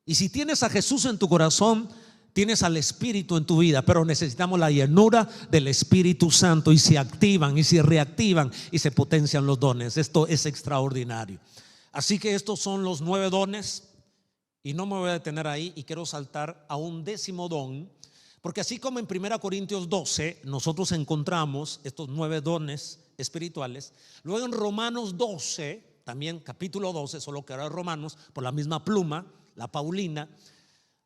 Y si tienes a Jesús en tu corazón, tienes al Espíritu en tu vida, pero necesitamos la llenura del Espíritu Santo, y se activan y se reactivan y se potencian los dones. Esto es extraordinario. Así que estos son los 9 dones, y no me voy a detener ahí, y quiero saltar a un 10º don, porque así como en 1 Corintios 12 nosotros encontramos estos 9 dones espirituales, luego en Romanos 12, también capítulo 12, solo que ahora es Romanos, por la misma pluma, la Paulina.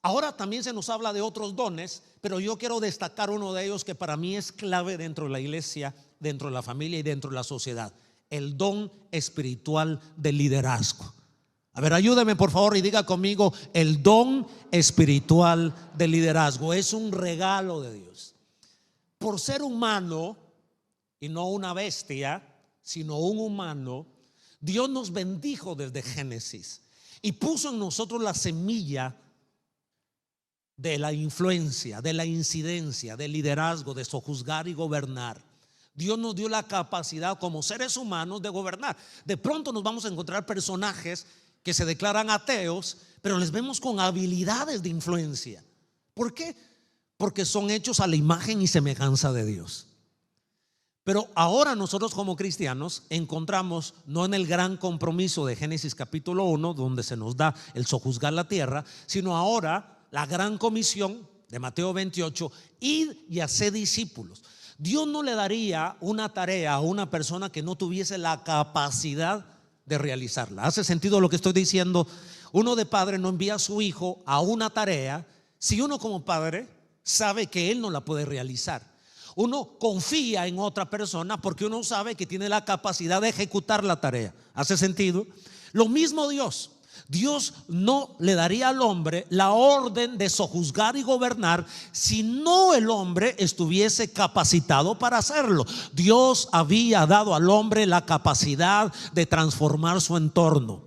Ahora también se nos habla de otros dones, pero yo quiero destacar uno de ellos que para mí es clave dentro de la iglesia, dentro de la familia y dentro de la sociedad. el don espiritual de liderazgo. A ver, ayúdeme por favor y diga conmigo: el don espiritual de liderazgo es un regalo de Dios. Por ser humano y no una bestia, sino un humano, Dios nos bendijo desde Génesis y puso en nosotros la semilla de la influencia, de la incidencia, del liderazgo, de sojuzgar y gobernar. Dios nos dio la capacidad como seres humanos de gobernar. De pronto nos vamos a encontrar personajes que se declaran ateos, pero les vemos con habilidades de influencia. ¿Por qué? Porque son hechos a la imagen y semejanza de Dios. Pero ahora nosotros como cristianos encontramos, no en el gran compromiso de Génesis capítulo 1, donde se nos da el sojuzgar la tierra, sino ahora la gran comisión de Mateo 28: id y haced discípulos. Dios no le daría una tarea a una persona que no tuviese la capacidad de realizarla. ¿Hace sentido lo que estoy diciendo? Uno de padre no envía a su hijo a una tarea si uno como padre sabe que él no la puede realizar. Uno confía en otra persona porque uno sabe que tiene la capacidad de ejecutar la tarea. ¿Hace sentido? Lo mismo Dios. Dios no le daría al hombre la orden de sojuzgar y gobernar si no el hombre estuviese capacitado para hacerlo. Dios había dado al hombre la capacidad de transformar su entorno.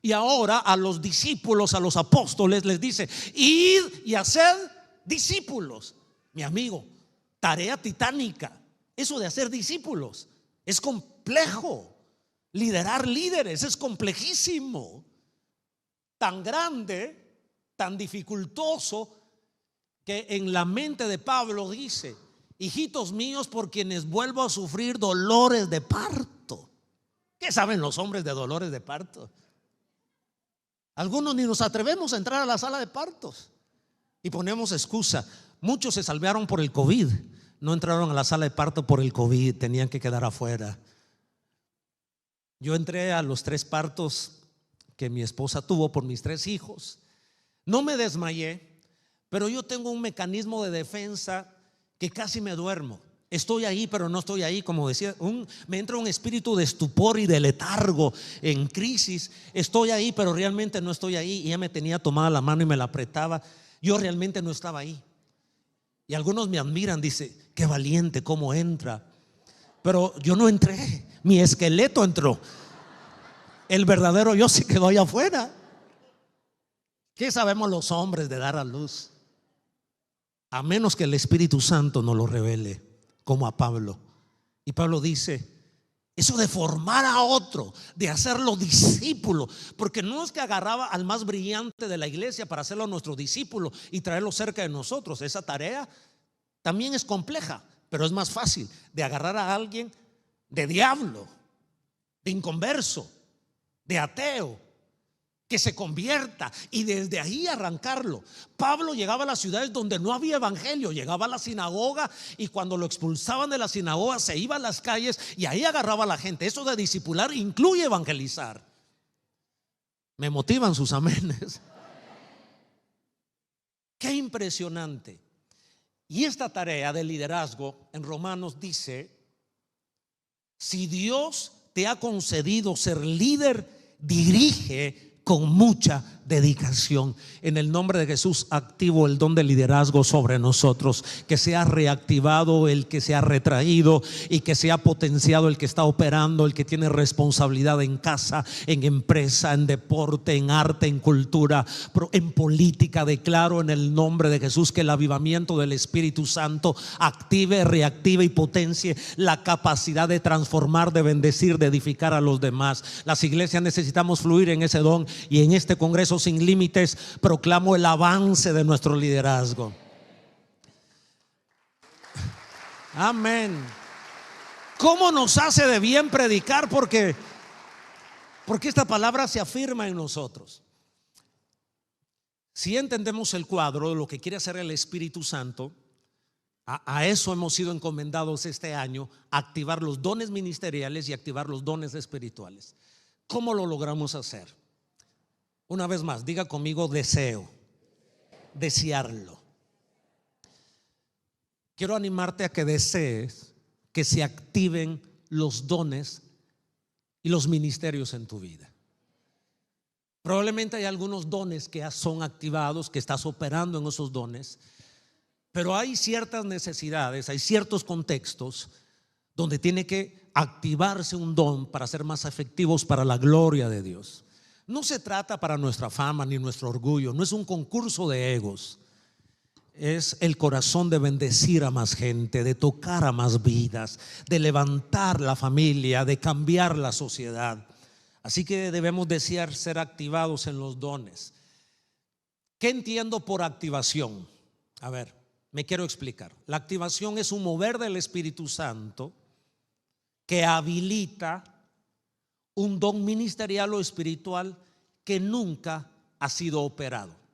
Y ahora a los discípulos, a los apóstoles les dice: id y haced discípulos. Mi amigo, tarea titánica. Eso de hacer discípulos es complejo. Liderar líderes es complejísimo. Tan grande, tan dificultoso, que en la mente de Pablo dice: hijitos míos, por quienes vuelvo a sufrir dolores de parto. ¿Qué saben los hombres de dolores de parto? Algunos ni nos atrevemos a entrar a la sala de partos y ponemos excusa. Muchos se salvaron por el COVID, no entraron a la sala de parto por el COVID, tenían que quedar afuera. Yo entré a los 3 partos que mi esposa tuvo por mis 3 hijos. No me desmayé, pero yo tengo un mecanismo de defensa que casi me duermo. Estoy ahí, pero no estoy ahí, como decía. Me entra un espíritu de estupor y de letargo, en crisis. Estoy ahí, pero realmente no estoy ahí. Y ella me tenía tomada la mano y me la apretaba. Yo realmente no estaba ahí. Y algunos me admiran, dice: qué valiente, cómo entra. Pero yo no entré, mi esqueleto entró. El verdadero yo se quedó allá afuera. ¿Qué sabemos los hombres de dar a luz? A menos que el Espíritu Santo nos lo revele, como a Pablo. Y Pablo dice: eso de formar a otro, de hacerlo discípulo, porque no es que agarraba al más brillante de la iglesia para hacerlo nuestro discípulo y traerlo cerca de nosotros. Esa tarea también es compleja, pero es más fácil de agarrar a alguien de diablo, de inconverso, de ateo, que se convierta y desde ahí arrancarlo. Pablo llegaba a las ciudades donde no había evangelio, llegaba a la sinagoga y cuando lo expulsaban de la sinagoga se iba a las calles y ahí agarraba a la gente. Eso de discipular incluye evangelizar. Me motivan sus amenes. Qué impresionante. Y esta tarea de liderazgo en Romanos dice: si Dios te ha concedido ser líder, dirige con mucha dedicación. En el nombre de Jesús activo el don de liderazgo sobre nosotros, que sea reactivado el que se ha retraído y que sea potenciado el que está operando, el que tiene responsabilidad en casa, en empresa, en deporte, en arte, en cultura, en política. Declaro en el nombre de Jesús que el avivamiento del Espíritu Santo active, reactive y potencie la capacidad de transformar, de bendecir, de edificar a los demás. Las iglesias necesitamos fluir en ese don. Y en este Congreso Sin Límites proclamo el avance de nuestro liderazgo. Amén. ¿Cómo nos hace de bien predicar? Porque esta palabra se afirma en nosotros. Si entendemos el cuadro de lo que quiere hacer el Espíritu Santo, a eso hemos sido encomendados este año: activar los dones ministeriales y activar los dones espirituales. ¿Cómo lo logramos hacer? Una vez más, diga conmigo: deseo, desearlo. Quiero animarte a que desees que se activen los dones y los ministerios en tu vida. Probablemente hay algunos dones que ya son activados, que estás operando en esos dones, pero hay ciertas necesidades, hay ciertos contextos donde tiene que activarse un don para ser más efectivos para la gloria de Dios. No se trata para nuestra fama ni nuestro orgullo, no es un concurso de egos. Es el corazón de bendecir a más gente, de tocar a más vidas, de levantar la familia, de cambiar la sociedad. Así que debemos desear ser activados en los dones. ¿Qué entiendo por activación? A ver, me quiero explicar. La activación es un mover del Espíritu Santo que habilita un don ministerial o espiritual que nunca ha sido operado.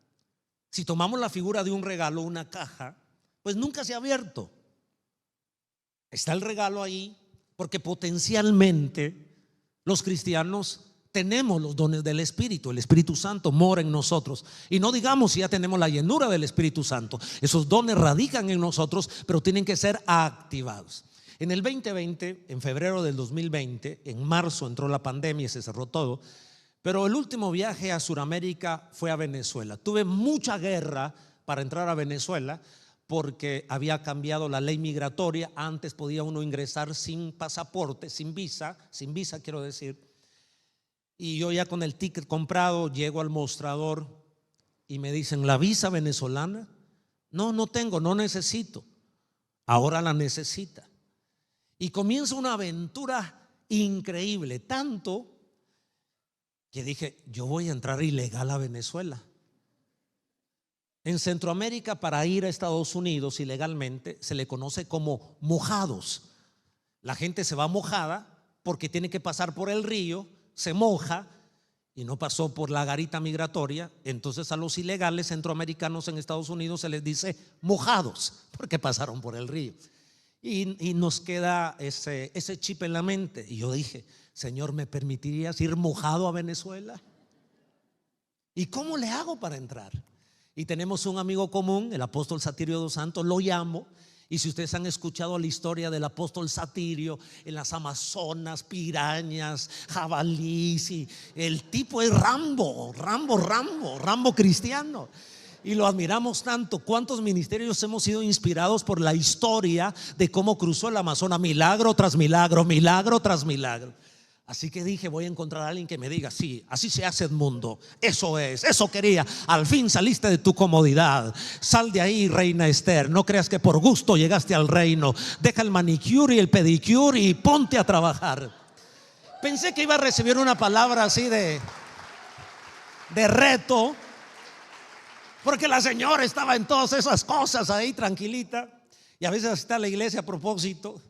Si tomamos la figura de un regalo, una caja, pues nunca se ha abierto. Está el regalo ahí porque potencialmente los cristianos tenemos los dones del Espíritu. El Espíritu Santo mora en nosotros. Y no digamos si ya tenemos la llenura del Espíritu Santo. Esos dones radican en nosotros, pero tienen que ser activados. En el 2020, en febrero del 2020, en marzo entró la pandemia y se cerró todo. Pero el último viaje a Sudamérica fue a Venezuela. Tuve mucha guerra para entrar a Venezuela porque había cambiado la ley migratoria. Antes podía uno ingresar sin pasaporte, sin visa quiero decir. Y yo ya con el ticket comprado llego al mostrador y me dicen: ¿la visa venezolana? No tengo, no necesito. Ahora la necesita. Y comienza una aventura increíble, tanto que dije: yo voy a entrar ilegal a Venezuela. En Centroamérica, para ir a Estados Unidos ilegalmente se le conoce como mojados. La gente se va mojada porque tiene que pasar por el río, se moja y no pasó por la garita migratoria. Entonces a los ilegales centroamericanos en Estados Unidos se les dice mojados porque pasaron por el río. Y nos queda ese chip en la mente. Y yo dije: Señor, ¿me permitirías ir mojado a Venezuela? ¿Y cómo le hago para entrar? Y tenemos un amigo común, el apóstol Satirio dos Santos, lo llamo. Y si ustedes han escuchado la historia del apóstol Satirio en las Amazonas, pirañas, jabalís, y el tipo es Rambo cristiano. Y lo admiramos tanto. ¿Cuántos ministerios hemos sido inspirados por la historia de cómo cruzó el Amazonas? Milagro tras milagro, milagro tras milagro. Así que dije: voy a encontrar a alguien que me diga: sí, así se hace, Edmundo. Eso es, eso quería. Al fin saliste de tu comodidad. Sal de ahí, reina Esther. No creas que por gusto llegaste al reino. Deja el manicure y el pedicure y ponte a trabajar. Pensé que iba a recibir una palabra así de reto, porque la señora estaba en todas esas cosas ahí tranquilita. Y a veces está la iglesia a propósito.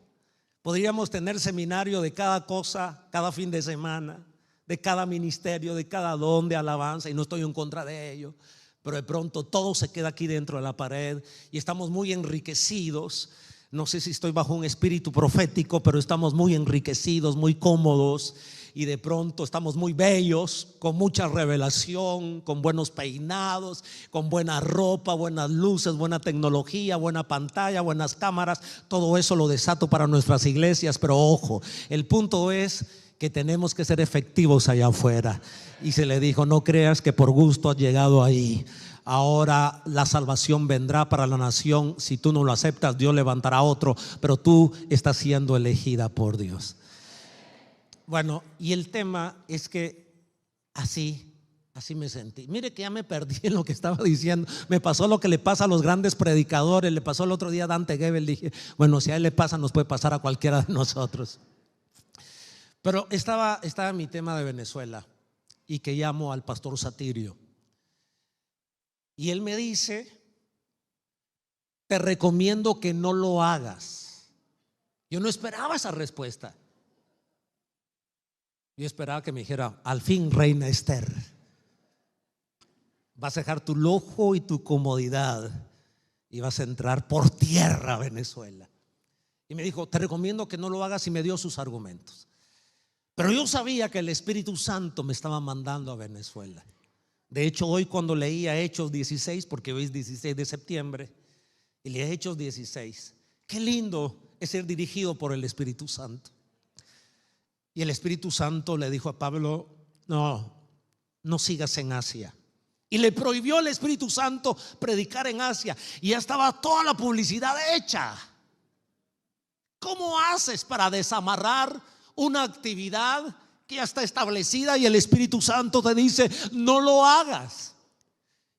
Podríamos tener seminario de cada cosa, cada fin de semana, de cada ministerio, de cada don de alabanza, y no estoy en contra de ello, pero de pronto todo se queda aquí dentro de la pared y estamos muy enriquecidos. No sé si estoy bajo un espíritu profético, pero estamos muy enriquecidos, muy cómodos, y de pronto estamos muy bellos, con mucha revelación, con buenos peinados, con buena ropa, buenas luces, buena tecnología, buena pantalla, buenas cámaras. Todo eso lo desato para nuestras iglesias, pero ojo, el punto es que tenemos que ser efectivos allá afuera. Y se le dijo: no creas que por gusto has llegado ahí. Ahora la salvación vendrá para la nación. Si tú no lo aceptas, Dios levantará otro, pero tú estás siendo elegida por Dios. Bueno, y el tema es que así me sentí. Mire que ya me perdí en lo que estaba diciendo. Me pasó lo que le pasa a los grandes predicadores. Le pasó el otro día a Dante Gebel. Dije: bueno, si a él le pasa, nos puede pasar a cualquiera de nosotros. Pero estaba mi tema de Venezuela, y que llamo al pastor Satirio. Y él me dice: te recomiendo que no lo hagas. Yo no esperaba esa respuesta. Yo esperaba que me dijera: al fin, reina Esther, vas a dejar tu lujo y tu comodidad y vas a entrar por tierra a Venezuela. Y me dijo: te recomiendo que no lo hagas, y me dio sus argumentos. Pero yo sabía que el Espíritu Santo me estaba mandando a Venezuela. De hecho, hoy cuando leía Hechos 16, porque hoy es 16 de septiembre, y leí Hechos 16, qué lindo es ser dirigido por el Espíritu Santo. Y el Espíritu Santo le dijo a Pablo: no sigas en Asia. Y le prohibió el Espíritu Santo predicar en Asia. Y ya estaba toda la publicidad hecha. ¿Cómo haces para desamarrar una actividad que ya está establecida y el Espíritu Santo te dice no lo hagas?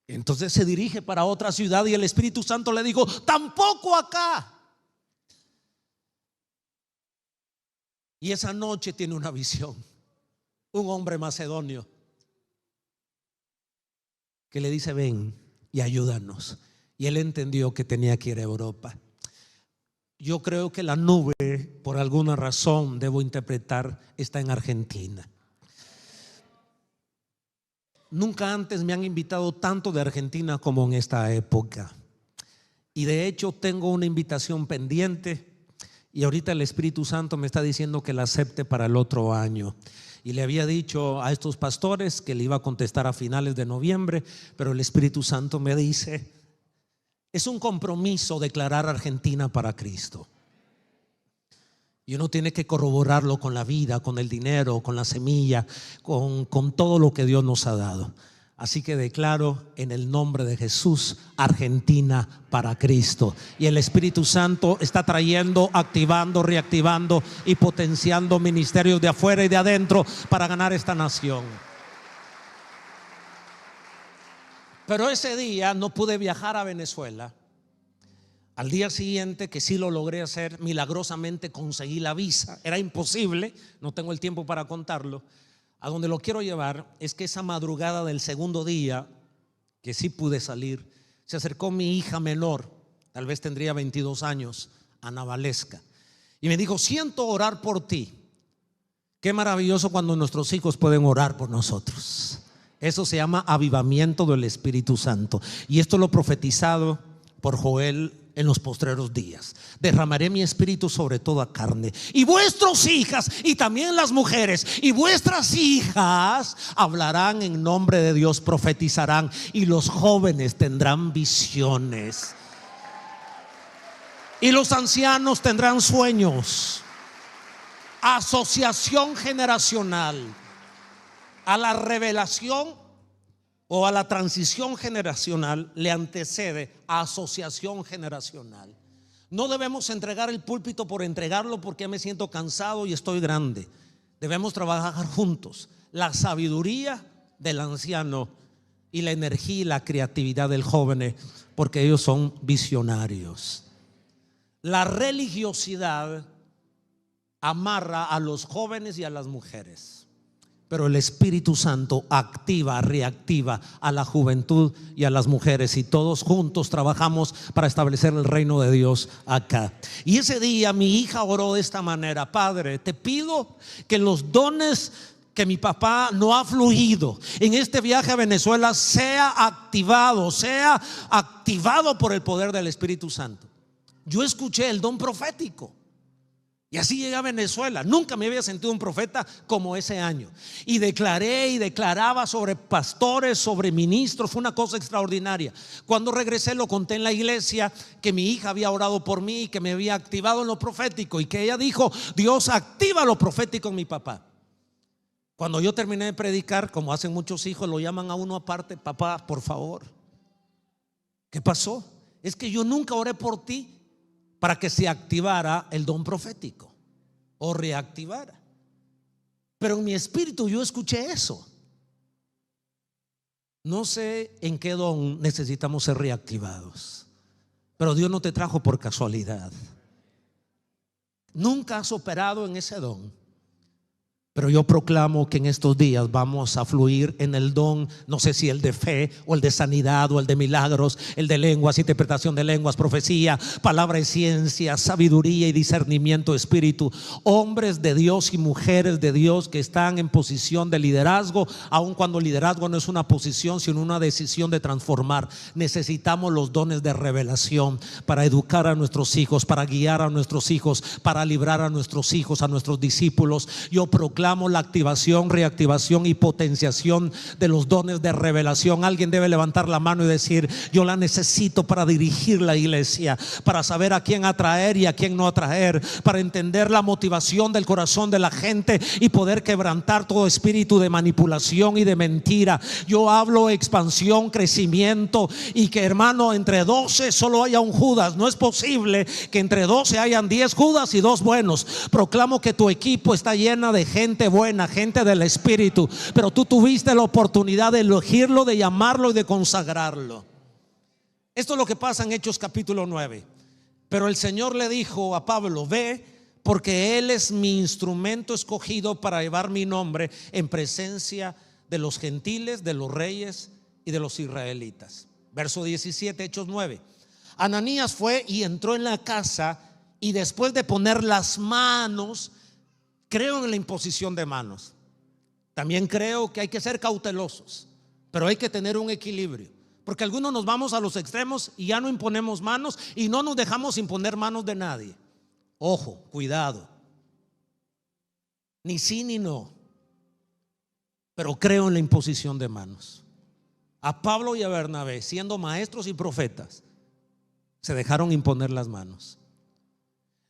Entonces se dirige para otra ciudad y el Espíritu Santo le dijo: tampoco acá. Y esa noche tiene una visión, un hombre macedonio que le dice: ven y ayúdanos. Y él entendió que tenía que ir a Europa. Yo creo que la nube, por alguna razón, debo interpretar, está en Argentina. Nunca antes me han invitado tanto de Argentina como en esta época. Y de hecho tengo una invitación pendiente. Y ahorita el Espíritu Santo me está diciendo que la acepte para el otro año. Y le había dicho a estos pastores que le iba a contestar a finales de noviembre, pero el Espíritu Santo me dice: es un compromiso declarar Argentina para Cristo. Y uno tiene que corroborarlo con la vida, con el dinero, con la semilla, con todo lo que Dios nos ha dado. Así que declaro en el nombre de Jesús: Argentina para Cristo. Y el Espíritu Santo está trayendo, activando, reactivando y potenciando ministerios de afuera y de adentro para ganar esta nación. Pero ese día no pude viajar a Venezuela. Al día siguiente, que sí lo logré hacer, milagrosamente conseguí la visa. Era imposible, no tengo el tiempo para contarlo. A donde lo quiero llevar es que esa madrugada del segundo día, que sí pude salir, se acercó mi hija menor, tal vez tendría 22 años, Ana Valesca, y me dijo: siento orar por ti. Qué maravilloso cuando nuestros hijos pueden orar por nosotros. Eso se llama avivamiento del Espíritu Santo. Y esto lo profetizado por Joel en los postreros días: derramaré mi espíritu sobre toda carne, y vuestras hijas, y también las mujeres, y vuestras hijas hablarán en nombre de Dios, profetizarán, y los jóvenes tendrán visiones, y los ancianos tendrán sueños. Asociación generacional. A la revelación o a la transición generacional le antecede asociación generacional. No debemos entregar el púlpito por entregarlo porque me siento cansado y estoy grande. Debemos trabajar juntos. La sabiduría del anciano y la energía y la creatividad del joven, porque ellos son visionarios. La religiosidad amarra a los jóvenes y a las mujeres, pero el Espíritu Santo activa, reactiva a la juventud y a las mujeres, y todos juntos trabajamos para establecer el reino de Dios acá. Y ese día mi hija oró de esta manera: Padre, te pido que los dones que mi papá no ha fluido en este viaje a Venezuela sea activado por el poder del Espíritu Santo. Yo escuché el don profético y así llegué a Venezuela. Nunca me había sentido un profeta como ese año. Y declaré y declaraba sobre pastores, sobre ministros. Fue una cosa extraordinaria. Cuando regresé lo conté en la iglesia, que mi hija había orado por mí y que me había activado en lo profético, y que ella dijo: Dios activa lo profético en mi papá. Cuando yo terminé de predicar, como hacen muchos hijos, lo llaman a uno aparte: papá, por favor, ¿qué pasó? Es que yo nunca oré por ti para que se activara el don profético o reactivara. Pero en mi espíritu yo escuché eso. No sé en qué don necesitamos ser reactivados, pero Dios no te trajo por casualidad. Nunca has operado en ese don. Pero yo proclamo que en estos días vamos a fluir en el don, no sé si el de fe o el de sanidad o el de milagros, el de lenguas, interpretación de lenguas, profecía, palabra y ciencia, sabiduría y discernimiento de espíritu. Hombres de Dios y mujeres de Dios que están en posición de liderazgo, aun cuando el liderazgo no es una posición sino una decisión de transformar. Necesitamos los dones de revelación para educar a nuestros hijos, para guiar a nuestros hijos, para librar a nuestros hijos, a nuestros discípulos. Yo proclamo proclamo la activación, reactivación y potenciación de los dones de revelación. Alguien debe levantar la mano y decir: yo la necesito para dirigir la iglesia, para saber a quién atraer y a quién no atraer, para entender la motivación del corazón de la gente y poder quebrantar todo espíritu de manipulación y de mentira. Yo hablo expansión, crecimiento, y que, hermano, entre 12 solo haya un Judas. No es posible que entre 12 hayan 10 Judas y 2 buenos. Proclamo que tu equipo está llena de gente buena, gente del Espíritu, pero tú tuviste la oportunidad de elegirlo, de llamarlo y de consagrarlo. Esto es lo que pasa en Hechos capítulo 9. Pero el Señor le dijo a Pablo: ve, porque él es mi instrumento escogido para llevar mi nombre en presencia de los gentiles, de los reyes y de los israelitas. Verso 17, Hechos 9. Ananías fue y entró en la casa, y después de poner las manos, creo en la imposición de manos. También creo que hay que ser cautelosos, pero hay que tener un equilibrio, porque algunos nos vamos a los extremos y ya no imponemos manos y no nos dejamos imponer manos de nadie. Ojo, cuidado. Ni sí ni no, pero creo en la imposición de manos. A Pablo y a Bernabé, siendo maestros y profetas, se dejaron imponer las manos.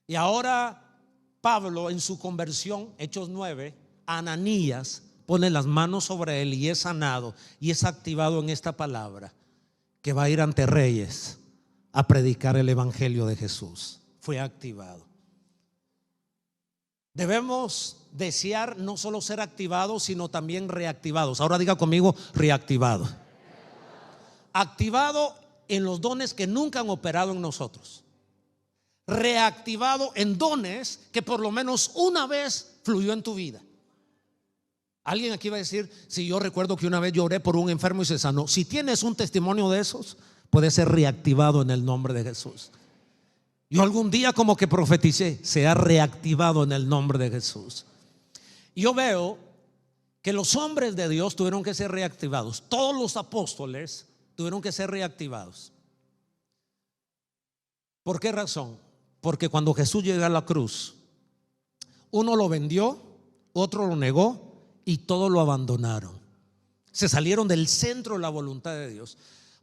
Y ahora Pablo, en su conversión, Hechos 9, Ananías pone las manos sobre él y es sanado y es activado en esta palabra, que va a ir ante reyes a predicar el evangelio de Jesús. Fue activado. Debemos desear no solo ser activados, sino también reactivados. Ahora diga conmigo: reactivado. Activado en los dones que nunca han operado en nosotros. Reactivado en dones que por lo menos una vez fluyó en tu vida. Alguien aquí va a decir: si yo recuerdo que una vez lloré por un enfermo y se sanó. Si tienes un testimonio de esos, puede ser reactivado en el nombre de Jesús. Yo algún día como que profeticé, se ha reactivado en el nombre de Jesús. Yo veo que los hombres de Dios tuvieron que ser reactivados. Todos los apóstoles tuvieron que ser reactivados. ¿Por qué razón? Porque cuando Jesús llegó a la cruz, uno lo vendió, otro lo negó y todos lo abandonaron. Se salieron del centro de la voluntad de Dios.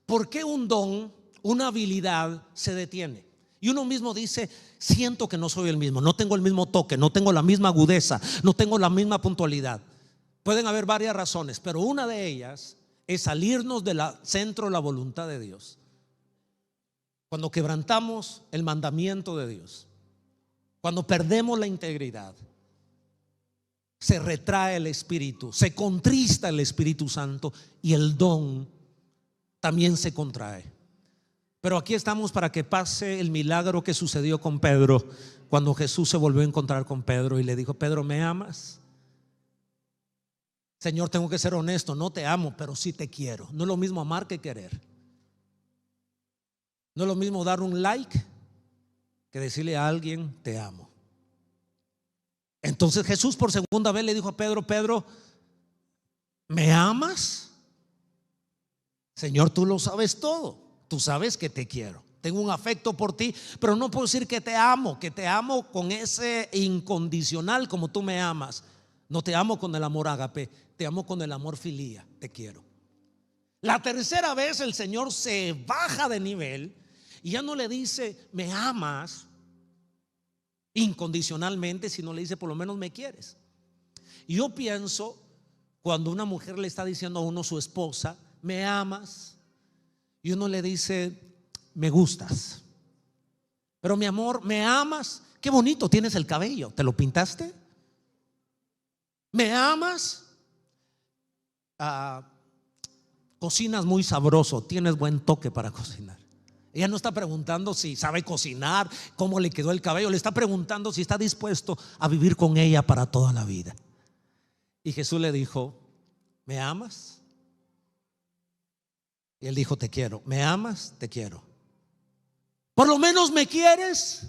¿Por qué un don, una habilidad se detiene? Y uno mismo dice: siento que no soy el mismo, no tengo el mismo toque, no tengo la misma agudeza, no tengo la misma puntualidad. Pueden haber varias razones, pero una de ellas es salirnos del centro de la voluntad de Dios. Cuando quebrantamos el mandamiento de Dios, cuando perdemos la integridad, se retrae el Espíritu, se contrista el Espíritu Santo y el don también se contrae. Pero aquí estamos para que pase el milagro que sucedió con Pedro, cuando Jesús se volvió a encontrar con Pedro y le dijo: Pedro, ¿me amas? Señor, tengo que ser honesto, no te amo, pero sí te quiero. No es lo mismo amar que querer. No es lo mismo dar un like que decirle a alguien: te amo. Entonces Jesús por segunda vez le dijo a Pedro: Pedro, ¿me amas? Señor, tú lo sabes todo. Tú sabes que te quiero. Tengo un afecto por ti, pero no puedo decir que te amo con ese incondicional como tú me amas. No te amo con el amor ágape, te amo con el amor filía. Te quiero. La tercera vez el Señor se baja de nivel y ya no le dice: me amas incondicionalmente, sino le dice: por lo menos me quieres. Y yo pienso, cuando una mujer le está diciendo a uno, su esposa: me amas, y uno le dice: me gustas. Pero mi amor, ¿me amas? Qué bonito tienes el cabello, ¿te lo pintaste? ¿Me amas? Cocinas muy sabroso, tienes buen toque para cocinar. Ella no está preguntando si sabe cocinar, cómo le quedó el cabello. Le está preguntando si está dispuesto a vivir con ella para toda la vida. Y Jesús le dijo: ¿me amas? Y él dijo: te quiero. ¿Me amas? Te quiero. ¿Por lo menos me quieres?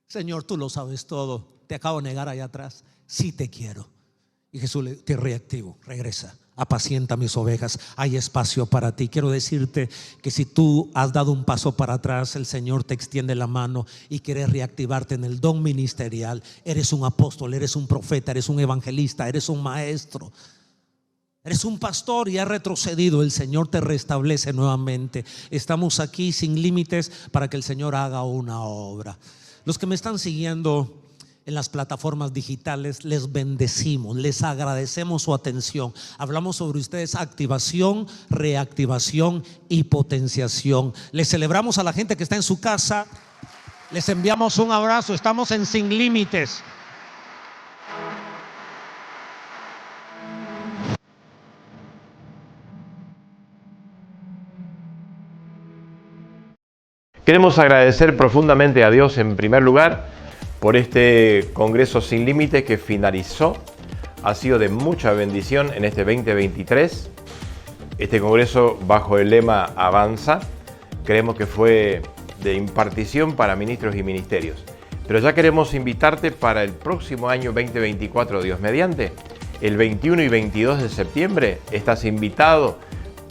Señor, tú lo sabes todo. Te acabo de negar allá atrás. Sí te quiero. Y Jesús le dijo: te reactivo, regresa. apacienta mis ovejas, hay espacio para ti. Quiero decirte que si tú has dado un paso para atrás, el Señor te extiende la mano y quiere reactivarte en el don ministerial. Eres un apóstol, eres un profeta, eres un evangelista, eres un maestro, eres un pastor y has retrocedido. El Señor te restablece nuevamente. Estamos aquí sin límites para que el Señor haga una obra. Los que me están siguiendo en las plataformas digitales, les bendecimos, les agradecemos su atención. Hablamos sobre ustedes activación, reactivación y potenciación. Les celebramos a la gente que está en su casa. Les enviamos un abrazo. Estamos en Sin Límites. Queremos agradecer profundamente a Dios en primer lugar por este Congreso Sin Límites que finalizó. Ha sido de mucha bendición en este 2023. Este Congreso bajo el lema Avanza, creemos que fue de impartición para ministros y ministerios. Pero ya queremos invitarte para el próximo año 2024, Dios mediante. El 21 y 22 de septiembre estás invitado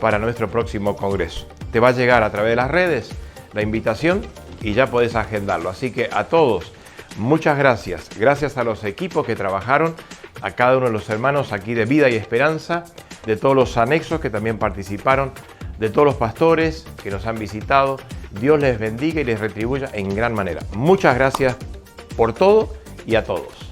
para nuestro próximo Congreso. Te va a llegar a través de las redes la invitación y ya podés agendarlo. Así que a todos, muchas gracias. Gracias a los equipos que trabajaron, a cada uno de los hermanos aquí de Vida y Esperanza, de todos los anexos que también participaron, de todos los pastores que nos han visitado. Dios les bendiga y les retribuya en gran manera. Muchas gracias por todo y a todos.